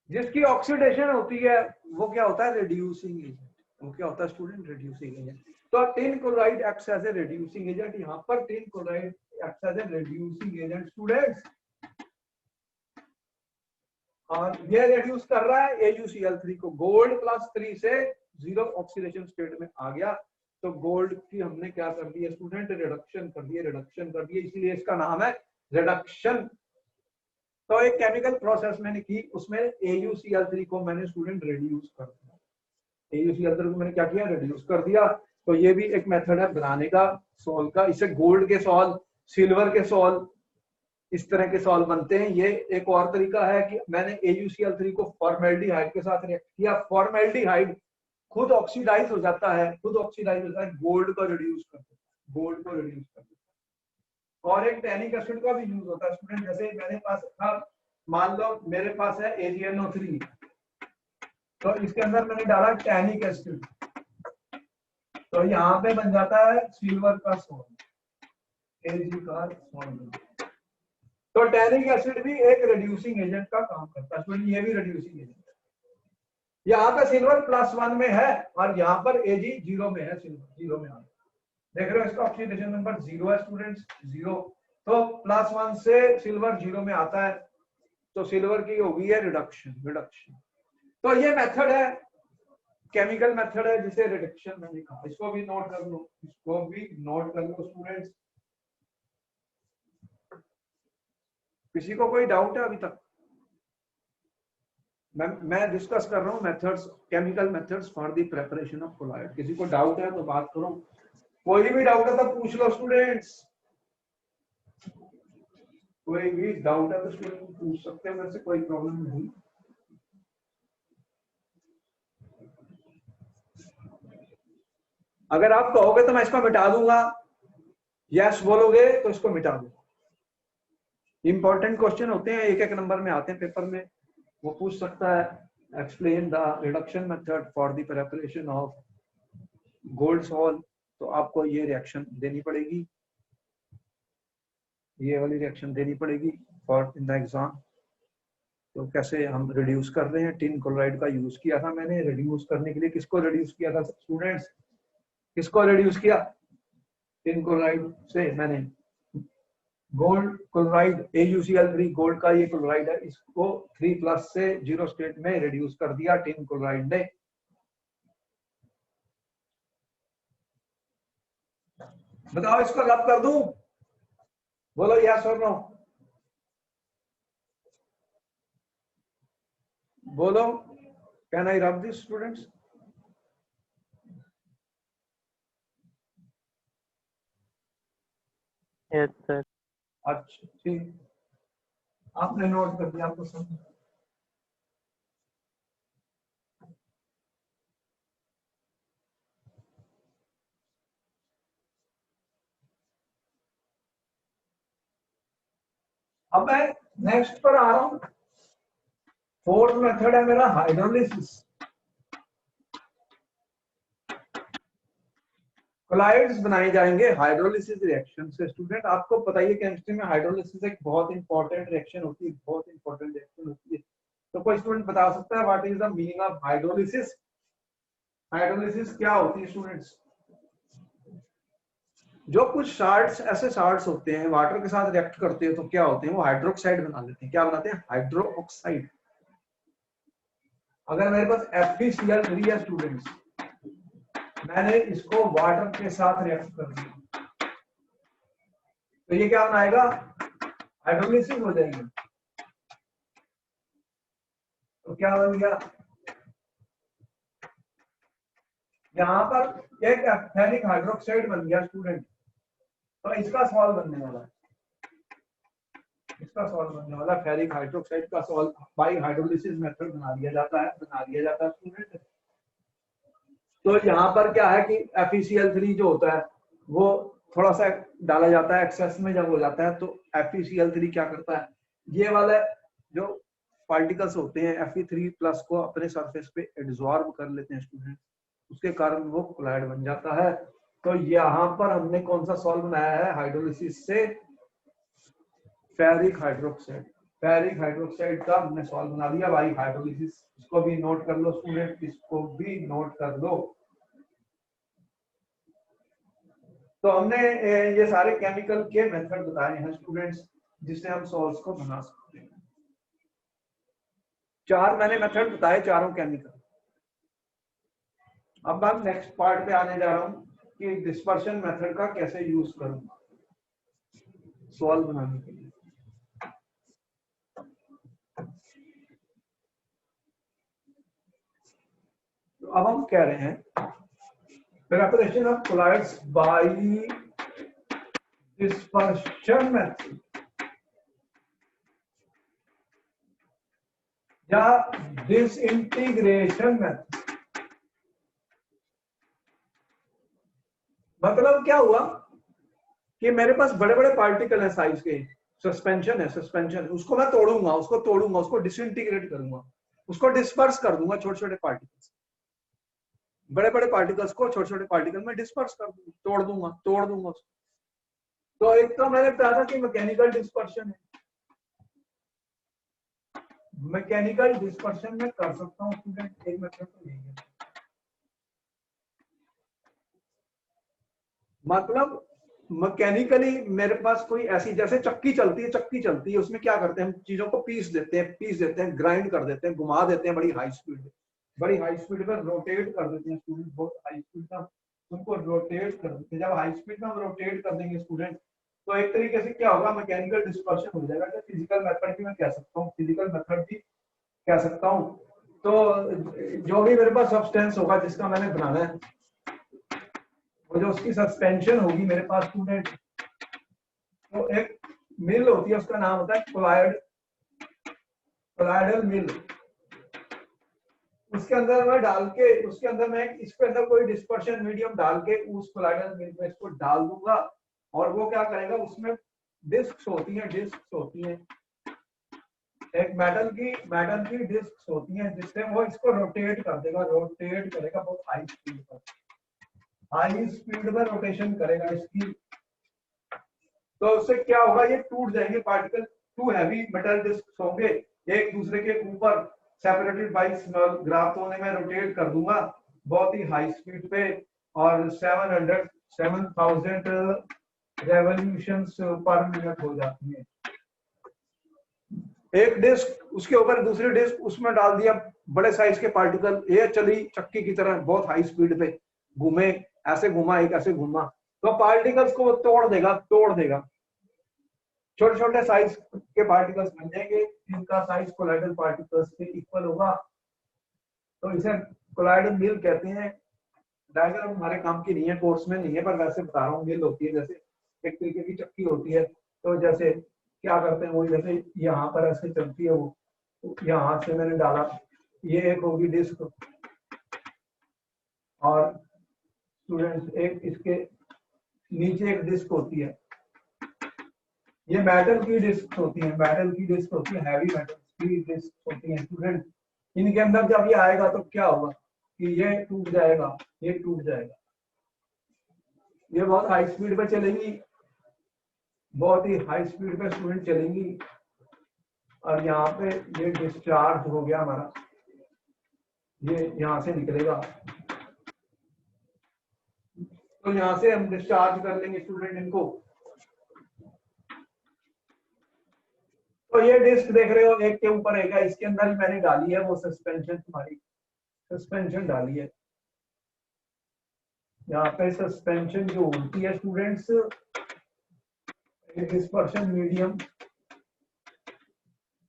जिसकी ऑक्सीडेशन होती है वो क्या होता है? Reducing agent. वो क्या होता है स्टूडेंट? Reducing agent. तो tin chloride acts as a reducing agent. यहाँ पर tin chloride acts as a reducing agent students, और ये रिड्यूस कर रहा है AuCl3 को। गोल्ड +3 से 0 ऑक्सीडेशन स्टेट में आ गया, तो गोल्ड की हमने क्या कर दी है स्टूडेंट? रिडक्शन कर दी, इसीलिए इसका नाम है रिडक्शन। तो एक केमिकल प्रोसेस मैंने की, उसमें AuCl3 को मैंने स्टूडेंट रिड्यूस कर दिया। AuCl3 को मैंने क्या किया? रिड्यूस कर दिया। तो ये भी एक मेथड है बनाने का सॉल्व का। इसे गोल्ड के सॉल्व, सिल्वर के सॉल्व, इस तरह के सॉल्व बनते हैं। ये एक और तरीका है कि मैंने AuCl3 को फॉर्मेल्डिहाइड के साथ रिएक्ट किया। फॉर्मेल्डिहाइड खुद ऑक्सीडाइज हो जाता है, गोल्ड को रिड्यूस कर देता है। और एक टैनिक एसिड का भी यूज होता है स्टूडेंट। जैसे मेरे पास था, मान लो मेरे पास है AgNO3, तो इसके अंदर मैंने डाला टैनिक एसिड, तो यहाँ पे बन जाता है सिल्वर का सॉल्ट, Ag का सॉल्ट। तो टैनिक एसिड भी एक रिड्यूसिंग एजेंट का काम करता है। ये भी रिड्यूसिंग एजेंट है। यहाँ पे सिल्वर +1 में है और यहाँ पर Ag 0 में है, सिल्वर 0 में आ गया। देख रहे हो, इसका ऑक्सीडेशन नंबर 0 है स्टूडेंट्स, 0। तो +1 से सिल्वर 0 में आता है, तो सिल्वर की होगी है रिडक्शन। तो ये मेथड है, केमिकल मेथड है जिसे रिडक्शन मैंने कहा। इसको भी नोट कर लो, स्टूडेंट्स। किसी को कोई डाउट है अभी तक? मैं डिस्कस कर रहा हूँ methods, chemical methods for the preparation of colloid. किसी को डाउट है तो बात करो, कोई भी डाउट है तो पूछ लो स्टूडेंट्स। कोई भी डाउट है तो स्टूडेंट पूछ सकते हैं मेरे से, कोई प्रॉब्लम नहीं। अगर आप कहोगे तो मैं इसको मिटा दूंगा, यस बोलोगे तो इसको मिटा दूंगा। इंपॉर्टेंट क्वेश्चन होते हैं, एक नंबर में आते हैं पेपर में, वो पूछ सकता है explain the reduction method for the preparation of gold salt. तो आपको ये रिएक्शन देनी पड़ेगी, ये वाली रिएक्शन देनी पड़ेगी फॉर इन द एग्जाम। तो कैसे हम रिड्यूस कर रहे हैं, टिन क्लोराइड का यूज किया था मैंने रिड्यूस करने के लिए। किसको रिड्यूस किया था स्टूडेंट्स, किसको रिड्यूस किया? टिन क्लोराइड से मैंने गोल्ड क्लोराइड, AuCl3 गोल्ड का ये क्लोराइड है, इसको 3+ से 0 स्टेट में रिड्यूस कर दिया टिन क्लोराइड ने। बताओ इसको रब कर दूं? बोलो यस और नो, बोलो can I rub this students? Yes sir. अच्छा ठीक, आपने नोट कर दिया, आपको समझ। अब मैं नेक्स्ट पर आ रहा हूं। फोर्थ मेथड है मेरा हाइड्रोलिसिस। कोलाइड्स बनाए जाएंगे हाइड्रोलिसिस रिएक्शन से। स्टूडेंट आपको पता ही है केमिस्ट्री में हाइड्रोलिसिस एक बहुत इंपॉर्टेंट रिएक्शन होती है, तो कोई स्टूडेंट बता सकता है what is the meaning of hydrolysis? Hydrolysis क्या होती है स्टूडेंट्स? जो कुछ साल्ट्स, ऐसे साल्ट्स होते हैं वाटर के साथ रिएक्ट करते हैं तो क्या होते हैं, वो हाइड्रोक्साइड बना लेते हैं। क्या बनाते हैं? हाइड्रोक्साइड। अगर मेरे पास FeCl3 है स्टूडेंट्स, मैंने इसको वाटर के साथ रिएक्ट कर दिया, तो ये क्या बनाएगा? हाइड्रोलिसिस हो जाएगी। तो क्या बन गया? यहाँ पर एक फेरिक हाइड्रोक्साइड बन गया स्टूडेंट। तो इसका सॉल्व बनने वाला है, फेरिक हाइड्रोक्साइड का सॉल्व बाय हाइड्रोलिसिस मेथड बना दिया जाता है स्टूडेंट। तो यहाँ पर क्या है कि FeCl3 जो होता है वो थोड़ा सा डाला जाता है एक्सेस में, जब हो जाता है तो FeCl3 क्या करता है, ये वाले जो पार्टिकल्स होते हैं Fe3+ को अपने सरफेस पे एब्जॉर्ब कर लेते हैं स्टूडेंट, उसके कारण वो क्लोराइड बन जाता है। तो यहाँ पर हमने कौन सा सॉल्व बनाया है हाइड्रोलिसिस से? फेरिक हाइड्रोक्साइड का हमने सॉल्व बना दिया भाई हाइड्रोलिसिस। इसको भी नोट कर लो स्टूडेंट, इसको भी नोट कर लो। तो हमने ये सारे केमिकल के मेथड बताए हैं स्टूडेंट्स जिससे हम सॉल्व्स को बना सकते हैं। 4 मैंने मेथड बताए, चारों केमिकल। अब मैं नेक्स्ट पार्ट पे आने जा रहा हूं कि डिस्पर्शन मेथड का कैसे यूज करूंगा सॉल्व बनाने के लिए। तो अब हम कह रहे हैं preparation of colloids by dispersion method. या डिसइंटीग्रेशन मेथड। मतलब क्या हुआ कि मेरे पास बड़े बड़े पार्टिकल है साइज के, सस्पेंशन है, सस्पेंशन, उसको मैं तोड़ूंगा, उसको डिसइंटीग्रेट करूंगा, उसको डिस्पर्स कर दूंगा छोटे छोटे पार्टिकल्स, बड़े बड़े पार्टिकल्स को छोटे छोटे पार्टिकल में डिस्पर्स कर दूंगा, तोड़ दूंगा उसको। तो एक तो मैंने कहा था कि मैकेनिकल डिस्पर्शन है, मैकेनिकल डिस्पर्शन में कर सकता हूँ स्टूडेंट, एक मेथड तो यही है। मतलब मैकेनिकली मेरे पास कोई ऐसी, जैसे चक्की चलती है, उसमें क्या करते हैं हम, चीजों को पीस देते हैं, ग्राइंड कर देते हैं, घुमा देते हैं बड़ी हाई स्पीड पर रोटेट कर देते हैं स्टूडेंट, बहुत हाई स्पीड में उनको रोटेट कर देते हैं। जब हाई स्पीड में हम रोटेट कर देंगे स्टूडेंट, तो एक तरीके से क्या होगा, मैकेनिकल डिस्पर्शन हो जाएगा। फिजिकल मेथड भी मैं कह सकता हूँ, तो जो भी मेरे पास सब्सटेंस होगा जिसका मैंने बनाना है, वो जो उसकी सस्पेंशन होगी मेरे पास स्टूडेंट, तो एक मिल होती है, उसका नाम होता है कोलाइडल मिल। उसके अंदर मैं इसके अंदर कोई डिस्पर्शन मीडियम डाल के उस कोलाइडल मिल में इसको डाल दूंगा, और वो क्या करेगा, उसमें डिस्क्स होती हैं, एक मेटल की डिस्क्स होती हैं, जिससे वो इसको रोटेट करेगा बहुत हाई स्पीड पर रोटेशन करेगा इसकी। तो उससे क्या होगा, ये टूट जाएंगे particle, too heavy metal disc होंगे एक दूसरे के ऊपर, सेपरेटेड बाय स्मॉल ग्राफ होने में रोटेट कर दूंगा बहुत ही हाई स्पीड पे, और 7,000 रेवोल्यूशंस पर मिनट हो जाती है। एक डिस्क, उसके ऊपर दूसरी डिस्क, उसमें डाल दिया बड़े साइज के पार्टिकल, ये चली चक्की की तरह बहुत हाई स्पीड पे घूमे, ऐसे घुमा, एक ऐसे घुमा, तो पार्टिकल्स को तोड़ देगा, छोटे छोटे साइज के पार्टिकल्स बन जाएंगे, इनका साइज कोलाइडल पार्टिकल्स के इक्वल होगा, तो इसे कोलाइडल मिल कहते हैं। डायग्राम हमारे काम की नहीं है, कोर्स में नहीं है, पर वैसे बता रहा हूँ। मिल होती है जैसे एक तरीके की चक्की होती है, तो जैसे क्या करते हैं वो, जैसे यहाँ पर ऐसे चलती है वो, यहाँ से मैंने डाला, ये एक होगी डिस्क, और स्टूडेंट्स एक इसके नीचे एक डिस्क होती है, ये मेटल की डिस्क होती है, हैवी मेटल की डिस्क होती है स्टूडेंट। इनके अंदर जब ये आएगा तो क्या होगा कि ये टूट जाएगा, ये बहुत हाई स्पीड पे चलेंगी, बहुत ही हाई स्पीड पे स्टूडेंट चलेंगी, और यहाँ पे ये डिस्चार्ज हो गया हमारा, ये यहाँ से निकलेगा, तो यहाँ से हम डिस्चार्ज कर लेंगे स्टूडेंट इनको। तो ये डिस्क देख रहे हो, एक के ऊपर एक है, इसके अंदर ही मैंने डाली है वो सस्पेंशन, तुम्हारी सस्पेंशन डाली है। यहाँ पे सस्पेंशन जो होती है स्टूडेंट्स, डिस्पर्शन मीडियम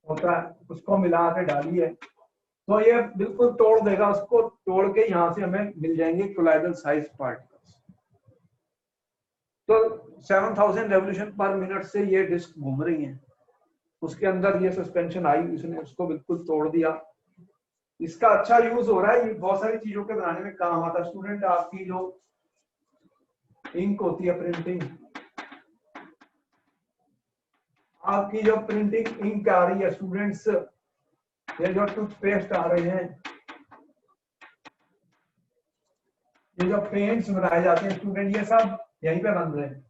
होता है, उसको मिला के डाली है, तो ये बिल्कुल तोड़ देगा, उसको तोड़ के यहाँ से हमें मिल जाएंगे कोलाइडल साइज पार्टिकल्स। तो 7,000 रेवोल्यूशन पर मिनट से ये डिस्क घूम रही है, उसके अंदर ये सस्पेंशन आई, इसने उसको बिल्कुल तोड़ दिया। इसका अच्छा यूज हो रहा है, ये बहुत सारी चीजों के बनाने में काम आता है स्टूडेंट। आपकी जो इंक होती है, प्रिंटिंग इंक आ रही है स्टूडेंट्स, ये जो टूथपेस्ट आ रहे हैं, ये जो पेंट्स बनाए जाते हैं स्टूडेंट, ये सब यहीं पे बन रहे हैं,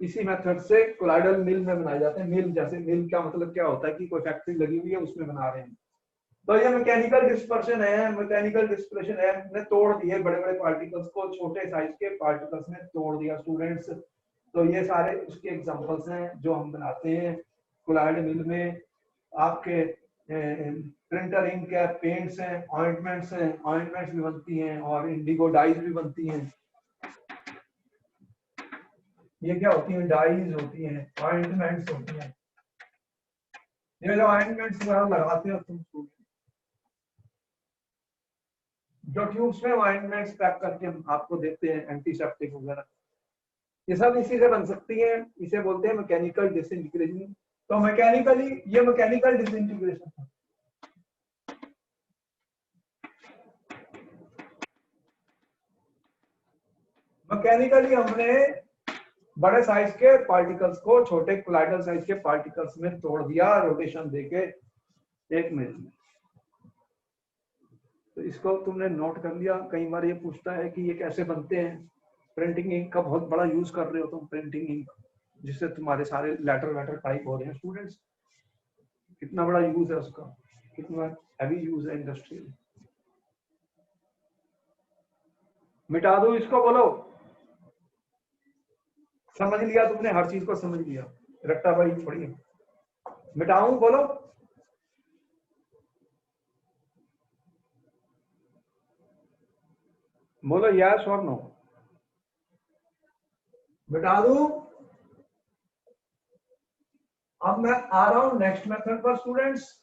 इसी मेथड से कोलाइडल मिल में बनाए जाते हैं। मिल जैसे, मिल का मतलब क्या होता है कि कोई फैक्ट्री लगी हुई है उसमें बना रहे हैं। तो ये मैकेनिकल डिस्पर्शन है, हमने तोड़ दिए बड़े बड़े पार्टिकल्स को, छोटे साइज के पार्टिकल्स में तोड़ दिया स्टूडेंट्स। तो ये सारे उसके एग्जांपल्स हैं जो हम बनाते हैं कोलाइडल मिल में। आपके प्रिंटर इंक है, पेंट्स हैं, ऑइंटमेंट्स भी बनती हैं, और इंडिगो डाइज भी बनती हैं। ये क्या होती है, डाइज होती हैं, ऑइंटमेंट्स होती हैं। ये जो ऑइंटमेंट्स लगाते हो तुम, जो ट्यूब्स में ऑइंटमेंट्स पैक करके हम आपको देते हैं, एंटीसेप्टिक वगैरह, ये सब इसी से बन सकती है। इसे बोलते हैं मैकेनिकल डिसइंटीग्रेशन। तो मैकेनिकल डिसइंटीग्रेशन मैकेनिकली हमने बड़े साइज के पार्टिकल्स को छोटे कोलाइडल साइज के पार्टिकल्स में तोड़ दिया रोटेशन देके 1 मिनट में। तो इसको तुमने नोट कर लिया। कई बार ये पूछता है कि ये कैसे बनते हैं। प्रिंटिंग इंक का बहुत बड़ा यूज कर रहे हो तुम, प्रिंटिंग इंक, जिससे तुम्हारे सारे लेटर वेटर टाइप हो रहे हैं स्टूडेंट्स। कितना बड़ा यूज है उसका, कितना हैवी यूज है इंडस्ट्रियल। मिटा दो इसको, बोलो। समझ लिया तुमने, हर चीज को समझ लिया। रट्टा भाई छोड़िए, मिटाऊं, बोलो। बोलो यस और नो। मिटा दूं। अब मैं आ रहा हूं नेक्स्ट मेथड पर स्टूडेंट्स।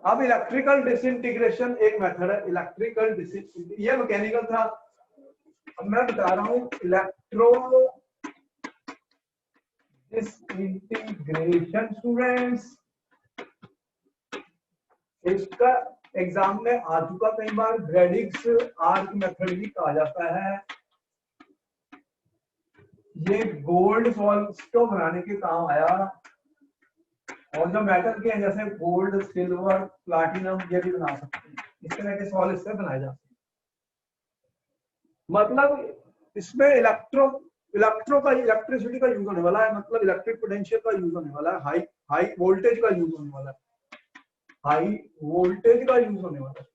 अब इलेक्ट्रिकल डिसइंटीग्रेशन एक मेथड है। इलेक्ट्रिकल डिसइंटीग्रेशन, ये मैकेनिकल था। अब मैं बता रहा हूं इलेक्ट्रो डिसइंटीग्रेशन स्टूडेंट्स। इसका एग्जाम में आ चुका कई बार, ग्रेडिक्स आर्क मेथड भी कहा जाता है। ये गोल्ड सॉल्ट्स को बनाने के काम आया, और जो मेटल के हैं जैसे गोल्ड, सिल्वर, प्लैटिनम, ये भी बना सकते हैं। इस तरह के सॉल्ट इससे बनाए जाते हैं। मतलब इसमें इलेक्ट्रिसिटी का यूज होने वाला है, मतलब इलेक्ट्रिक पोटेंशियल का यूज होने वाला है, हाई वोल्टेज का यूज होने वाला है, हाई वोल्टेज का यूज होने वाला है।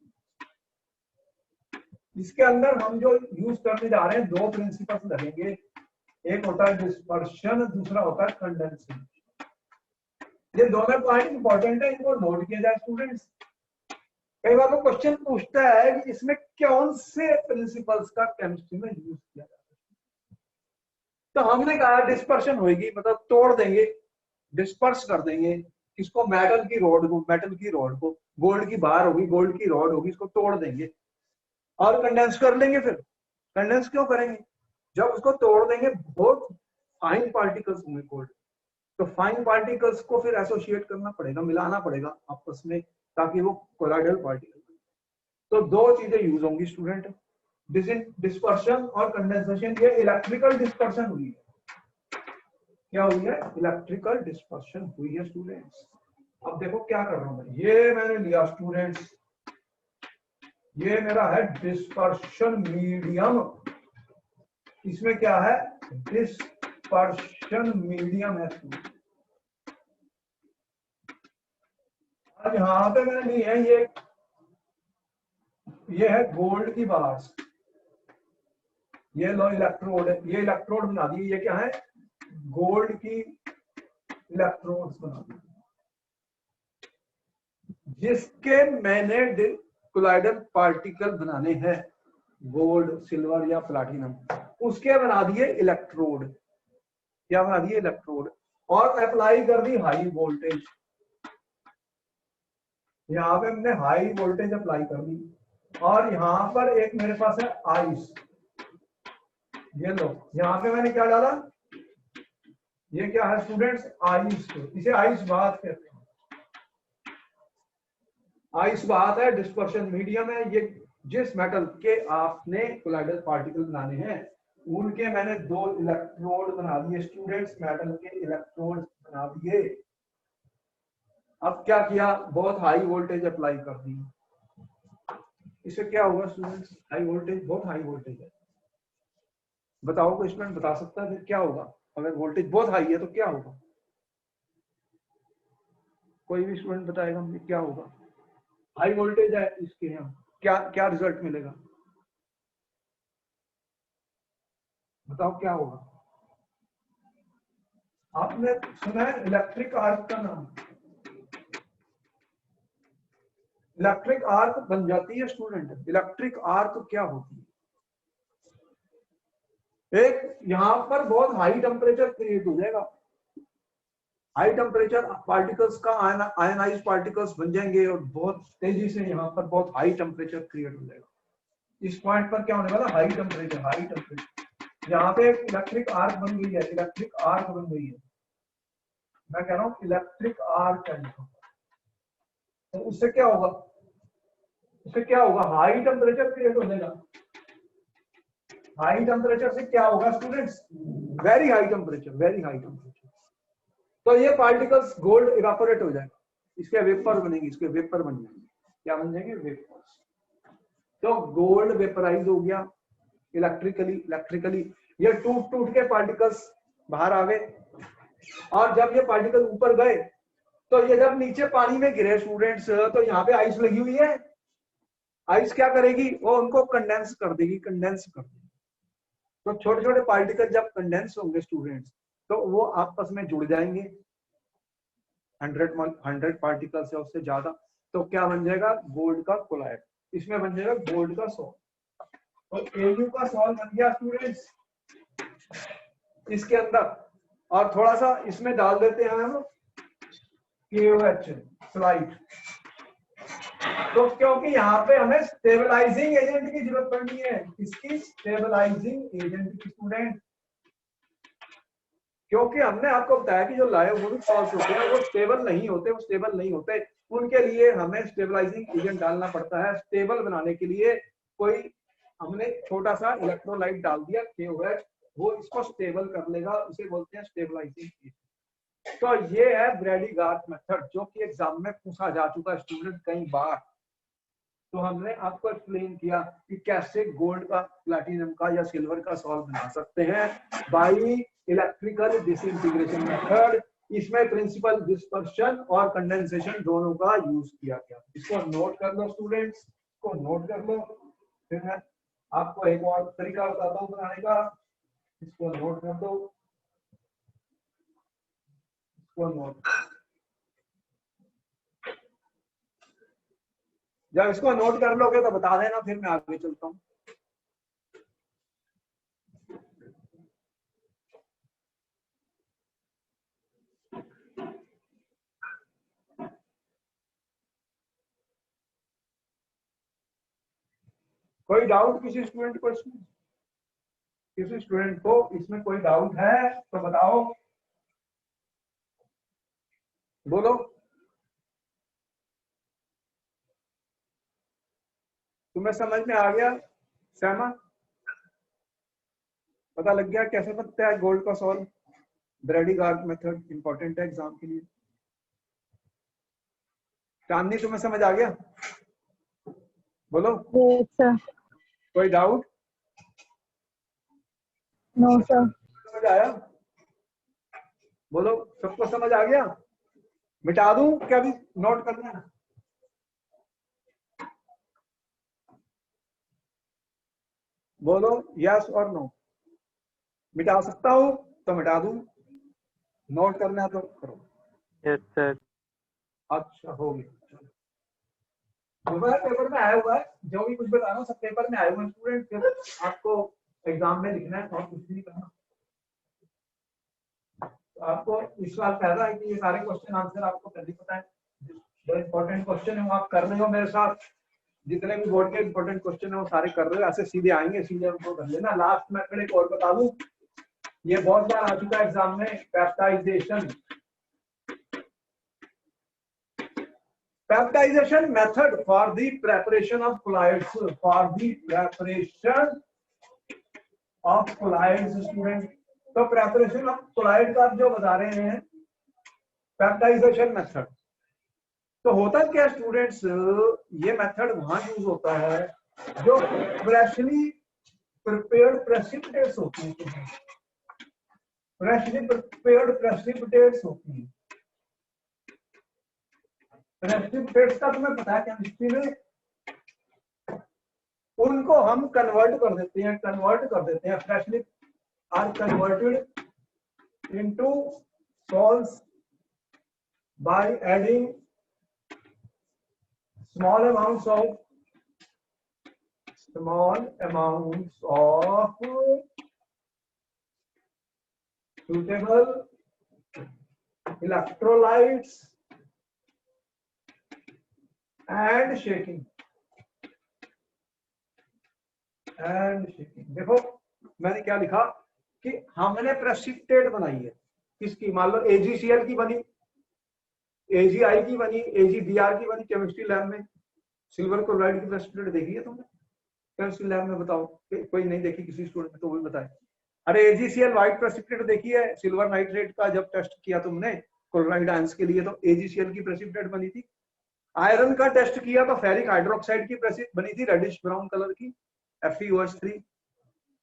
इसके अंदर हम जो यूज करने जा रहे हैं, 2 प्रिंसिपल्स लगेंगे। एक होता है डिस्पर्शन, दूसरा होता है कंडेंसेशन। ये दोनों पॉइंट इंपॉर्टेंट है, इनको नोट किया जाए स्टूडेंट्स। कई बार वो क्वेश्चन पूछता है कि इसमें कौन से प्रिंसिपल्स का केमिस्ट्री में यूज किया जाता है। तो हमने कहा डिस्पर्शन होगी, मतलब तोड़ देंगे, डिस्पर्स कर देंगे इसको, मेटल की रॉड को, गोल्ड की बार होगी, गोल्ड की रॉड होगी, इसको तोड़ देंगे और कंडेंस कर लेंगे। फिर कंडेंस क्यों करेंगे? जब उसको तोड़ देंगे बहुत फाइन पार्टिकल्स होंगे गोल्ड, तो फाइन पार्टिकल्स को फिर एसोसिएट करना पड़ेगा, मिलाना पड़ेगा आपस में, ताकि वो कोलाइडल पार्टिकल। तो 2 चीजें यूज होंगी स्टूडेंट, डिस्पर्शन और कंडेंसेशन। ये इलेक्ट्रिकल डिस्पर्शन हुई है। क्या हुई है? इलेक्ट्रिकल डिस्पर्शन हुई है स्टूडेंट्स। अब देखो क्या कर रहा हूं मैं, ये मैंने लिया स्टूडेंट्स, ये मेरा है डिस्पर्शन मीडियम। इसमें क्या है? डिस्पर्शन मीडियम है। अब यहां पे मैंने ली है ये है गोल्ड की बार्स, ये लो इलेक्ट्रोड है, ये इलेक्ट्रोड बना दी। ये क्या है? गोल्ड की इलेक्ट्रोड्स बना दी, जिसके मैंने कोलाइडल पार्टिकल बनाने हैं, गोल्ड, सिल्वर या प्लैटिनम, उसके बना दिए इलेक्ट्रोड। क्या बना दिए? इलेक्ट्रोड। और अप्लाई कर दी हाई वोल्टेज। यहाँ पे हमने हाई वोल्टेज अप्लाई कर दी, और यहाँ पर एक मेरे पास है आइस। ये लो, यहाँ पे मैंने क्या डाला? ये क्या है स्टूडेंट्स? आइस। इसे आइस बात कहते हैं। आइस बात है, डिस्पर्शन मीडियम है। ये जिस मेटल के आपने कोलाइडल पार्टिकल बनाने हैं, उनके मैंने 2 इलेक्ट्रोड बना दिए स्टूडेंट्स, मेटल के इलेक्ट्रोड बना दिए। अब क्या किया? बहुत हाई वोल्टेज अप्लाई कर दी। इससे क्या होगा स्टूडेंट्स? हाई वोल्टेज, बहुत हाई वोल्टेज है। बताओ, कोई स्टूडेंट बता सकता है फिर क्या होगा? अगर वोल्टेज बहुत हाई है तो क्या होगा? कोई भी स्टूडेंट बताएगा मुझे क्या होगा? हाई वोल्टेज है इसके यहाँ, क्या क्या रिजल्ट मिलेगा? बताओ क्या होगा? आपने सुना है इलेक्ट्रिक आर्क का नाम? इलेक्ट्रिक आर्क बन जाती है स्टूडेंट। इलेक्ट्रिक आर्क क्या होती है? एक यहाँ पर बहुत हाई टेम्परेचर क्रिएट हो जाएगा, हाई टेम्परेचर पार्टिकल्स का आयनाइज पार्टिकल्स बन जाएंगे, और बहुत तेजी से यहाँ पर बहुत हाई टेम्परेचर क्रिएट हो जाएगा। इस पॉइंट पर क्या होने वाला? High temperature, high temperature. यहाँ पे एक इलेक्ट्रिक आर्क बन गई है, इलेक्ट्रिक आर्क बन गई है। मैं कह रहा हूँ इलेक्ट्रिक आर्क है। तो उससे क्या होगा? इससे क्या होगा, हाई टेम्परेचर क्रिएट हो जाएगा। हाई टेम्परेचर से क्या होगा students, very high temperature, very high temperature. तो ये पार्टिकल्स गोल्ड इवापोरेट हो जाएगा, इसके वेपर बनेंगे, इसके वेपर बन जाएंगे। क्या बन जाएंगे, वेपर्स। तो गोल्ड वेपराइज हो गया इलेक्ट्रिकली। ये टूट टूट के पार्टिकल्स बाहर आ गए, और जब ये पार्टिकल ऊपर गए तो ये जब नीचे पानी में गिरे स्टूडेंट्स, तो यहाँ पे आइस लगी हुई है, आइस क्या करेगी, वो उनको कंडेंस कर देगी, कंडेंस कर देगी। तो छोटे छोटे पार्टिकल जब कंडेंस होंगे स्टूडेंट्स, तो वो आपस में जुड़ जाएंगे 100 पार्टिकल से उससे ज्यादा, तो क्या बन जाएगा, गोल्ड का कोलाइड। इसमें बन जाएगा गोल्ड का सॉल्ट। तो एयू का सॉल्ट बन गया स्टूडेंट्स इसके अंदर, और थोड़ा सा इसमें डाल देते हैं हम KOH स्लाइड। तो क्योंकि यहाँ पे हमें स्टेबलाइजिंग एजेंट की जरूरत पड़नी है, इसकी स्टेबलाइजिंग एजेंट की स्टूडेंट, क्योंकि हमने आपको बताया कि जो लायोफोबिक सॉल्ट्स होते हैं वो स्टेबल नहीं होते, वो स्टेबल नहीं होते, उनके लिए हमें स्टेबलाइजिंग एजेंट डालना पड़ता है। स्टेबल बनाने के लिए कोई हमने छोटा सा इलेक्ट्रोलाइट डाल दिया KOH, वो इसको स्टेबल कर लेगा, उसे बोलते हैं स्टेबलाइजिंग एजेंट। तो ये है ब्रैडी-गार्थ मेथड, जो कि एग्जाम में पूछा जा चुका है स्टूडेंट कई बार। तो हमने आपको एक्सप्लेन किया कि कैसे गोल्ड का, प्लैटिनम का या सिल्वर का सॉल्ट बना सकते हैं बाई इलेक्ट्रिकल डिसइंटीग्रेशन मेथड। इसमें प्रिंसिपल डिस्पर्शन और कंडेंसेशन दोनों का यूज किया गया। इसको नोट कर लो स्टूडेंट्स, इसको नोट कर लो। फिर मैं आपको एक और तरीका बताता हूँ बनाने का, इसको नोट कर दो, इसको नोट। जब इसको नोट कर लोगे तो बता देना, फिर मैं आगे चलता हूँ। कोई डाउट किसी स्टूडेंट को, इसमें किसी स्टूडेंट को इसमें कोई डाउट है तो बताओ, बोलो। तुम्हें समझ में आ गया श्यामा, पता लग गया कैसे बनता है गोल्ड का सॉल्ट? ब्रैडी-गार्थ मेथड इंपॉर्टेंट है एग्जाम के लिए। चांदनी तुम्हें समझ आ गया, बोलो। Yes, sir. कोई डाउट? No, sir. समझ आया, बोलो। सबको समझ आ गया? मिटा दूं क्या, भी नोट करना है? बोलो यस और नो। मिटा सकता हूं तो मिटा दूं, नोट करना है तो करो। Yes sir. अच्छा हो गया। पेपर में आया हुआ है, जो भी कुछ बता रहा हूँ सब पेपर में आए हुए स्टूडेंट, आपको एग्जाम में लिखना है और कुछ नहीं करना। तो आपको इस बार फायदा है कि ये सारे क्वेश्चन आंसर आपको पहले पता है, जो इम्पोर्टेंट क्वेश्चन है वो आप कर रहे हो मेरे साथ। जितने भी बोर्ड के इम्पोर्टेंट क्वेश्चन है वो सारे कर रहे हो, ऐसे सीधे आएंगे, सीधे उनको कर लेना। लास्ट में एक और बता दूं, ये बहुत बार आ चुका है एग्जाम में, peptization. Peptidization method for the preparation of colloids, for the preparation of colloids student। तो preparation of colloid का जो बता रहे हैं peptidization method। तो होता क्या स्टूडेंट्स, ये मेथड वहां यूज होता है जो फ्रेशली प्रिपेयर्ड प्रेसिपिटेट्स होती हैं, फ्रेशली प्रिपेयर्ड प्रेसिपिटेट्स होती हैं। प्रेसिपिटेट्स का तुम्हें पता है केमिस्ट्री में, उनको हम कन्वर्ट कर देते हैं, freshly are converted into salts by adding small amounts of suitable electrolytes and shaking। देखो मैंने क्या लिखा कि हमने प्रेसिपिटेट बनाई है किसकी, मान लो AgCl की बनी, AgI की बनी, AgBr की बनी केमिस्ट्री लैब में, सिल्वर क्लोराइड की प्रेसिपिटेट देखी है तुमने केमिस्ट्री लैब में? बताओ, कोई नहीं देखी किसी स्टूडेंट ने तो वो भी बताए। अरे AgCl व्हाइट प्रेसिपिटेट देखी है सिल्वर नाइट्रेट का? जब टेस्ट किया तुमने क्लोराइड आयंस के लिए तो AgCl की प्रेसिपिटेट बनी थी। आयरन का टेस्ट किया तो फेरिक हाइड्रोक्साइड की प्रेसिपिटेट बनी थी रेडिश ब्राउन कलर की FeOH3।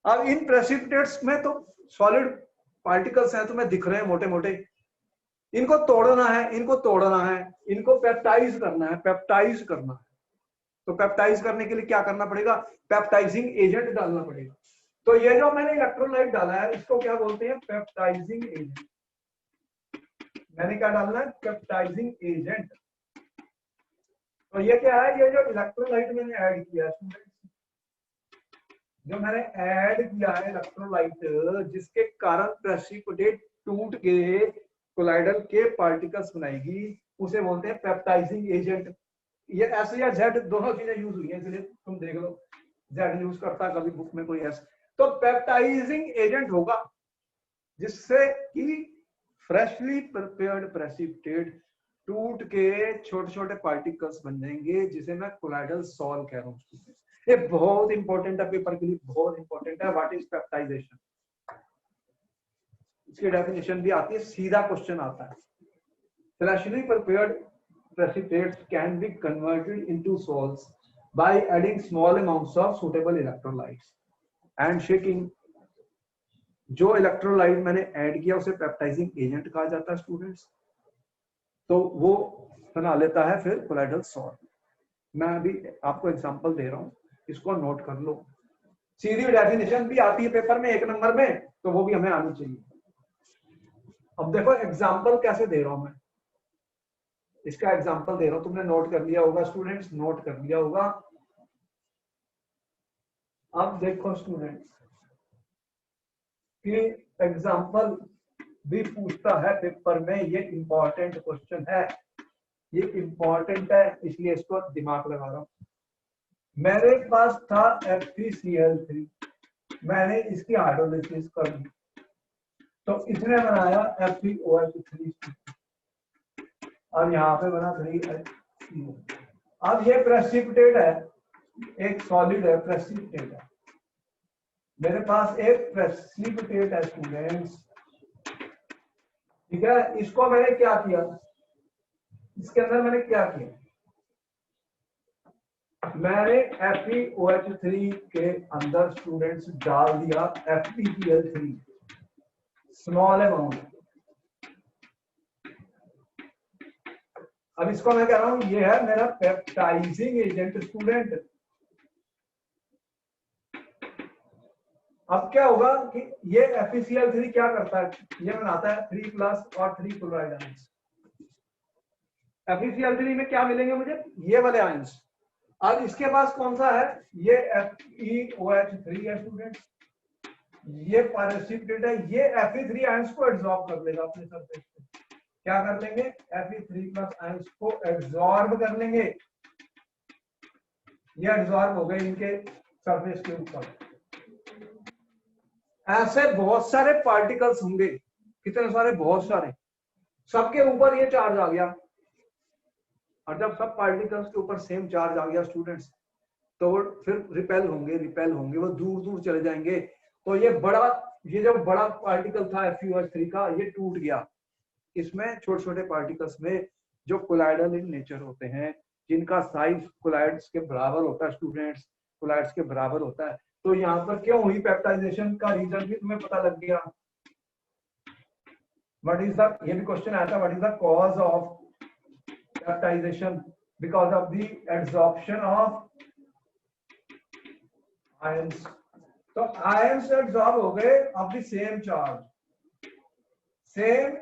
अब इन प्रेसिपिटेट्स में तो सॉलिड पार्टिकल्स हैं, तुम्हें दिख रहे हैं मोटे मोटे, इनको तोड़ना है, इनको तोड़ना है, इनको पेप्टाइज करना है, पेप्टाइज करना है। तो पेप्टाइज करने के लिए क्या करना पड़ेगा? पेप्टाइजिंग एजेंट डालना पड़ेगा। तो ये जो मैंने इलेक्ट्रोलाइट डाला है इसको क्या बोलते हैं? Peptising agent. मैंने क्या डालना है? Peptising agent. तो ये क्या है? ये जो इलेक्ट्रोलाइट मैंने ऐड किया है, जो मैंने ऐड किया है इलेक्ट्रोलाइट, जिसके कारण प्रेसिपिटेट टूट के कोलाइडल के पार्टिकल्स बनाएगी, उसे बोलते हैं पेप्टाइजिंग एजेंट। ये एस या जेड दोनों चीजें यूज हुई है, इसलिए तुम देख लो जेड यूज करता कभी बुक में कोई एस। तो पेप्टाइजिंग एजेंट होगा जिससे कि फ्रेशली प्रिपेयर्ड प्रेसिपिटेट टूट के छोटे छोटे पार्टिकल्स बन जाएंगे, जिसे मैं कोलाइडल सॉल कह रहा हूँ। ये बहुत इंपॉर्टेंट है, पेपर के लिए बहुत इंपॉर्टेंट है। What is peptization? इसकी डेफिनेशन भी आती है, सीधा क्वेश्चन आता है। Freshly prepared precipitates can be converted into salts by adding small amounts of suitable electrolytes and shaking। जो इलेक्ट्रोलाइट मैंने ऐड किया उसे पेप्टाइजिंग एजेंट कहा जाता है स्टूडेंट्स। तो वो बना लेता है फिर कोलाइडल सॉल्ट। मैं अभी आपको एग्जांपल दे रहा हूं, इसको नोट कर लो। सीधी डेफिनेशन भी आती है पेपर में 1 नंबर में, तो वो भी हमें आनी चाहिए। अब देखो एग्जांपल कैसे दे रहा हूं मैं, इसका एग्जांपल दे रहा हूं, तुमने नोट कर लिया होगा स्टूडेंट्स, नोट कर लिया होगा। अब देखो स्टूडेंट्स कि एग्जांपल भी पूछता है पेपर में, ये इंपॉर्टेंट क्वेश्चन है, ये इंपॉर्टेंट है, इसलिए इसको दिमाग लगा रहा हूं। मेरे पास था FeCl3, मैंने इसकी हाइड्रोलिसिस कर दी तो इसने बनाया FeOH3। अब यहाँ पे बना 3HCl। अब ये प्रेसिपिटेट है, एक सॉलिड है, प्रेसिपिटेट है। मेरे पास एक प्रेसिपिटेट है स्टूडेंट्स, ठीक है। इसको मैंने क्या किया, इसके अंदर मैंने क्या किया, मैंने FeOH3 के अंदर स्टूडेंट्स डाल दिया FeCl3 स्मॉल अमाउंट। अब इसको मैं कह रहा हूं ये है मेरा पेप्टाइजिंग एजेंट स्टूडेंट। अब क्या होगा कि ये FeCl3 क्या करता है, ये बनाता है 3+ और 3 क्लोराइड आयंस। FeCl3 में क्या मिलेंगे मुझे? ये वाले आयंस। अब इसके पास कौन सा है? ये FeOH3 है स्टूडेंट, ये प्रेसिपिटेट है, ये Fe3 आयंस को एब्जॉर्ब कर लेगा अपने सरफेस पे। क्या कर लेंगे? Fe3+ आयंस को एब्जॉर्ब कर लेंगे, ये एब्जॉर्ब हो गए इनके सरफेस के ऊपर। ऐसे बहुत सारे पार्टिकल्स होंगे, कितने सारे? बहुत सारे, सबके ऊपर ये चार्ज आ गया। और जब सब पार्टिकल्स के ऊपर सेम चार्ज आ गया स्टूडेंट्स, तो फिर रिपेल होंगे, वो दूर दूर चले जाएंगे। तो ये जो बड़ा पार्टिकल था FeOH3 का, ये टूट गया। इसमें छोटे छोटे पार्टिकल्स में जो कोलाइडल इन नेचर होते हैं, जिनका साइज कोलाइड्स के बराबर होता है स्टूडेंट्स, कोलाइड्स के बराबर होता है। तो यहाँ पर क्यों हुई पेप्टाइजेशन का रीजन भी तुम्हें पता लग गया। व्हाट इज द, ये भी क्वेश्चन आया था, what is the cause of peptization? Because of the absorption of ions. तो आयंस एब्जॉर्ब हो गए ऑफ द सेम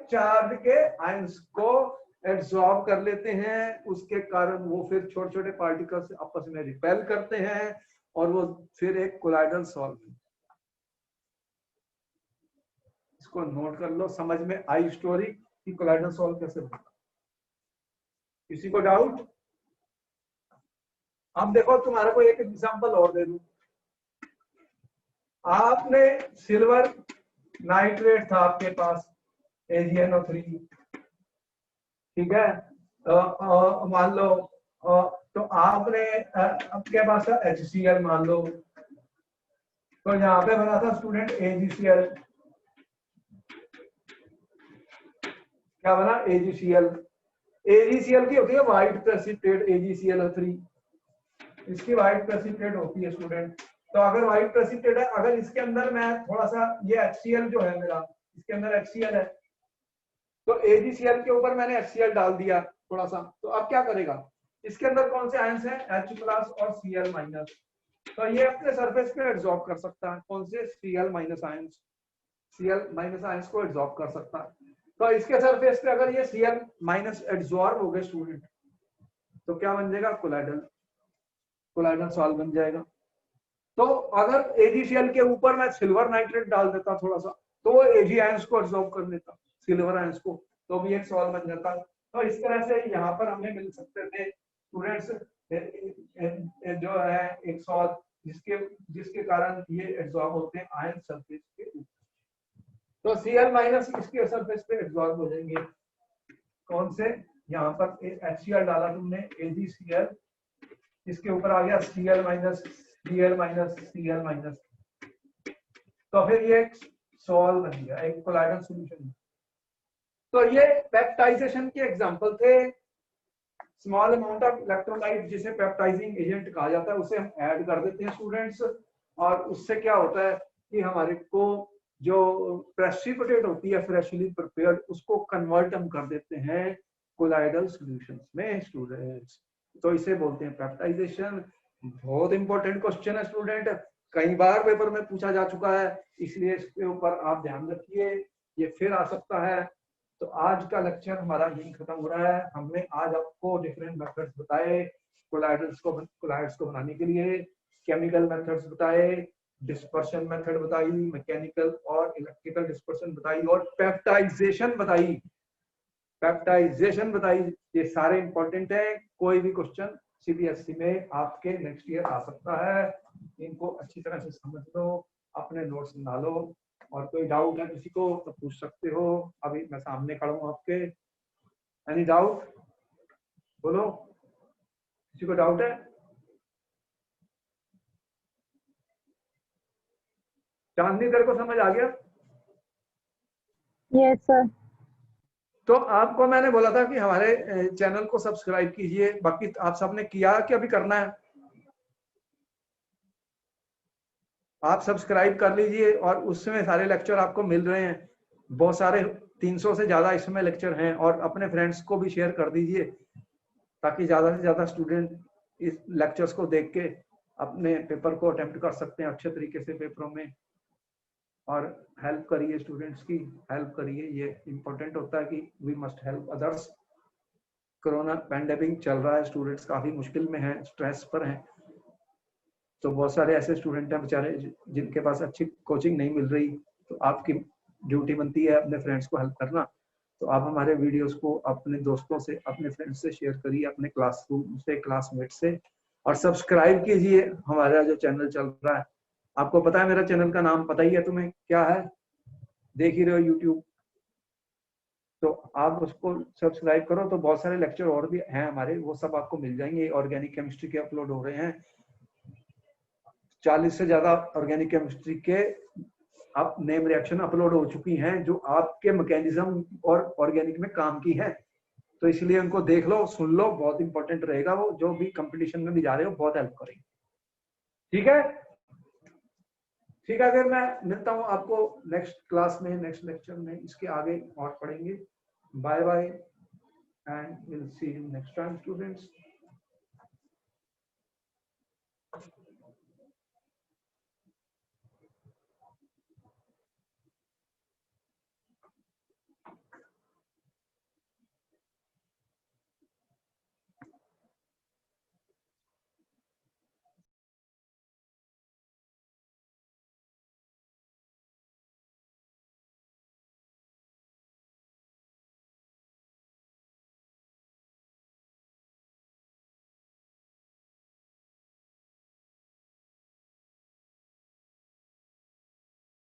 चार्ज के आयंस को एब्जॉर्ब कर लेते हैं, उसके कारण वो फिर छोटे छोटे पार्टिकल्स आपस में रिपेल करते हैं और वो फिर एक कोलाइडल सॉल्व। इसको नोट कर लो, समझ में आई स्टोरी कि कोलाइडल सॉल्व कैसे बनता। किसी को डाउट? अब देखो तुम्हारे को एक एग्जांपल और दे दूं। आपने सिल्वर नाइट्रेट था आपके पास AgNO3, ठीक है। मान लो तो आपने आपके पास HCl मान लो, तो यहाँ पे बना था स्टूडेंट AgCl, क्या बना AgCl। AgCl की होती है व्हाइट प्रेसिपिटेट AgCl3, इसकी व्हाइट प्रेसिपिटेट होती है स्टूडेंट। तो अगर व्हाइट प्रेसिपिटेट है, अगर इसके अंदर मैं थोड़ा सा ये HCl जो है मेरा, इसके अंदर HCl है, तो AgCl के ऊपर मैंने HCl डाल दिया थोड़ा सा, तो अब क्या करेगा, इसके अंदर कौन से आयंस हैं H+ और Cl-, तो ये अपने सरफेस पे एब्जॉर्ब कर सकता है, कौन से Cl- आयंस, Cl- आयंस को एब्जॉर्ब कर सकता है। तो इसके सरफेस पे अगर ये Cl- एब्जॉर्ब हो गए स्टूडेंट, तो क्या बन जाएगा, कोलाइडल सॉल्व बन जाएगा। तो अगर AgCl के ऊपर मैं सिल्वर नाइट्रेट डाल देता थोड़ा सा, तो वो Ag आयंस को एब्जॉर्ब कर लेता, सिल्वर आयंस को, तो भी एक सॉल्व बन जाता। तो इस तरह से यहाँ पर हमें मिल सकते थे स्टूडेंट्स जो है एक सॉल्व जिसके कारण ये एब्जॉर्ब होते हैं आयन सरफेस के ऊपर। तो Cl- इसके सरफेस पे एब्जॉर्ब हो जाएंगे, कौन से, यहाँ पर HCl डाला तुमने AgCl, इसके ऊपर आ गया Cl-, तो फिर ये एक सॉल्व बन गया, एक कोलाइडल सॉल्यूशन। तो ये पेप्टाइजेशन के एग्जांपल थे। स्मॉल अमाउंट ऑफ इलेक्ट्रोलाइट जिसे पेप्टाइजिंग एजेंट कहा जाता है, उसे हम ऐड कर देते हैं स्टूडेंट्स, और उससे क्या होता है कि हमारे को जो प्रेसिपिटेट होती है फ्रेशली प्रिपेयर्ड, उसको कन्वर्ट हम कर देते हैं कोलाइडल सॉल्यूशंस में स्टूडेंट्स। तो इसे बोलते हैं पेप्टाइजेशन। बहुत इंपॉर्टेंट क्वेश्चन है स्टूडेंट, कई बार पेपर में पूछा जा चुका है, इसलिए इसके ऊपर आप ध्यान रखिए, ये फिर आ सकता है। तो आज का लेक्चर हमारा यही खत्म हो रहा है। हमने आज आपको डिफरेंट मेथड्स बताए कोलाइड्स को बनाने के लिए, केमिकल मेथड्स बताए, डिस्पर्शन मेथड बताई, मैकेनिकल और इलेक्ट्रिकल डिस्पर्शन बताई, और पेप्टाइजेशन बताई। ये सारे इंपॉर्टेंट है, कोई भी क्वेश्चन CBSE में आपके नेक्स्ट ईयर आ सकता है, इनको अच्छी तरह से समझ लो, अपने नोट्स बना लो, और कोई डाउट है किसी को तो पूछ सकते हो, अभी मैं सामने खड़ा हूँ आपके। एनी डाउट, बोलो, किसी को डाउट है? चांदनी तेरे को समझ आ गया? Yes, sir. तो आपको मैंने बोला था कि हमारे चैनल को सब्सक्राइब कीजिए, बाकी आप सबने किया कि अभी करना है? आप सब्सक्राइब कर लीजिए, और उसमें सारे लेक्चर आपको मिल रहे हैं, बहुत सारे 300 से ज्यादा इसमें लेक्चर हैं, और अपने फ्रेंड्स को भी शेयर कर दीजिए, ताकि ज्यादा से ज्यादा स्टूडेंट इस लेक्चर्स को देख के अपने पेपर को अटेम्प्ट कर सकते हैं अच्छे तरीके से पेपरों में। और हेल्प करिए, स्टूडेंट्स की हेल्प करिए, ये इंपॉर्टेंट होता है कि we must help others. Corona pandemic चल रहा है, स्टूडेंट्स काफी मुश्किल में हैं, स्ट्रेस पर हैं, तो बहुत सारे ऐसे स्टूडेंट हैं बेचारे जिनके पास अच्छी कोचिंग नहीं मिल रही, तो आपकी ड्यूटी बनती है अपने फ्रेंड्स को हेल्प करना। तो आप हमारे वीडियोस को अपने दोस्तों से, अपने फ्रेंड्स से शेयर करिए, अपने क्लासरूम से, क्लासमेट से, और सब्सक्राइब कीजिए हमारा जो चैनल चल रहा है। आपको पता है मेरा चैनल का नाम पता ही है तुम्हें क्या है, देख ही रहे हो यूट्यूब, तो आप उसको सब्सक्राइब करो, तो बहुत सारे लेक्चर और भी हैं हमारे, वो सब आपको मिल जाएंगे। ऑर्गेनिक केमिस्ट्री के अपलोड हो रहे हैं, 40 से ज्यादा ऑर्गेनिक केमिस्ट्री के अब नेम रिएक्शन अपलोड हो चुकी हैं, जो आपके मैकेनिज्म और ऑर्गेनिक में काम की है, तो इसलिए उनको देख लो, सुन लो, बहुत इंपॉर्टेंट रहेगा, वो जो भी कंपटीशन में भी जा रहे हो बहुत हेल्प करेंगे। ठीक है, ठीक है, फिर मैं मिलता हूँ आपको नेक्स्ट क्लास में, नेक्स्ट लेक्चर में, इसके आगे और पढ़ेंगे। Bye bye and will see you next time students.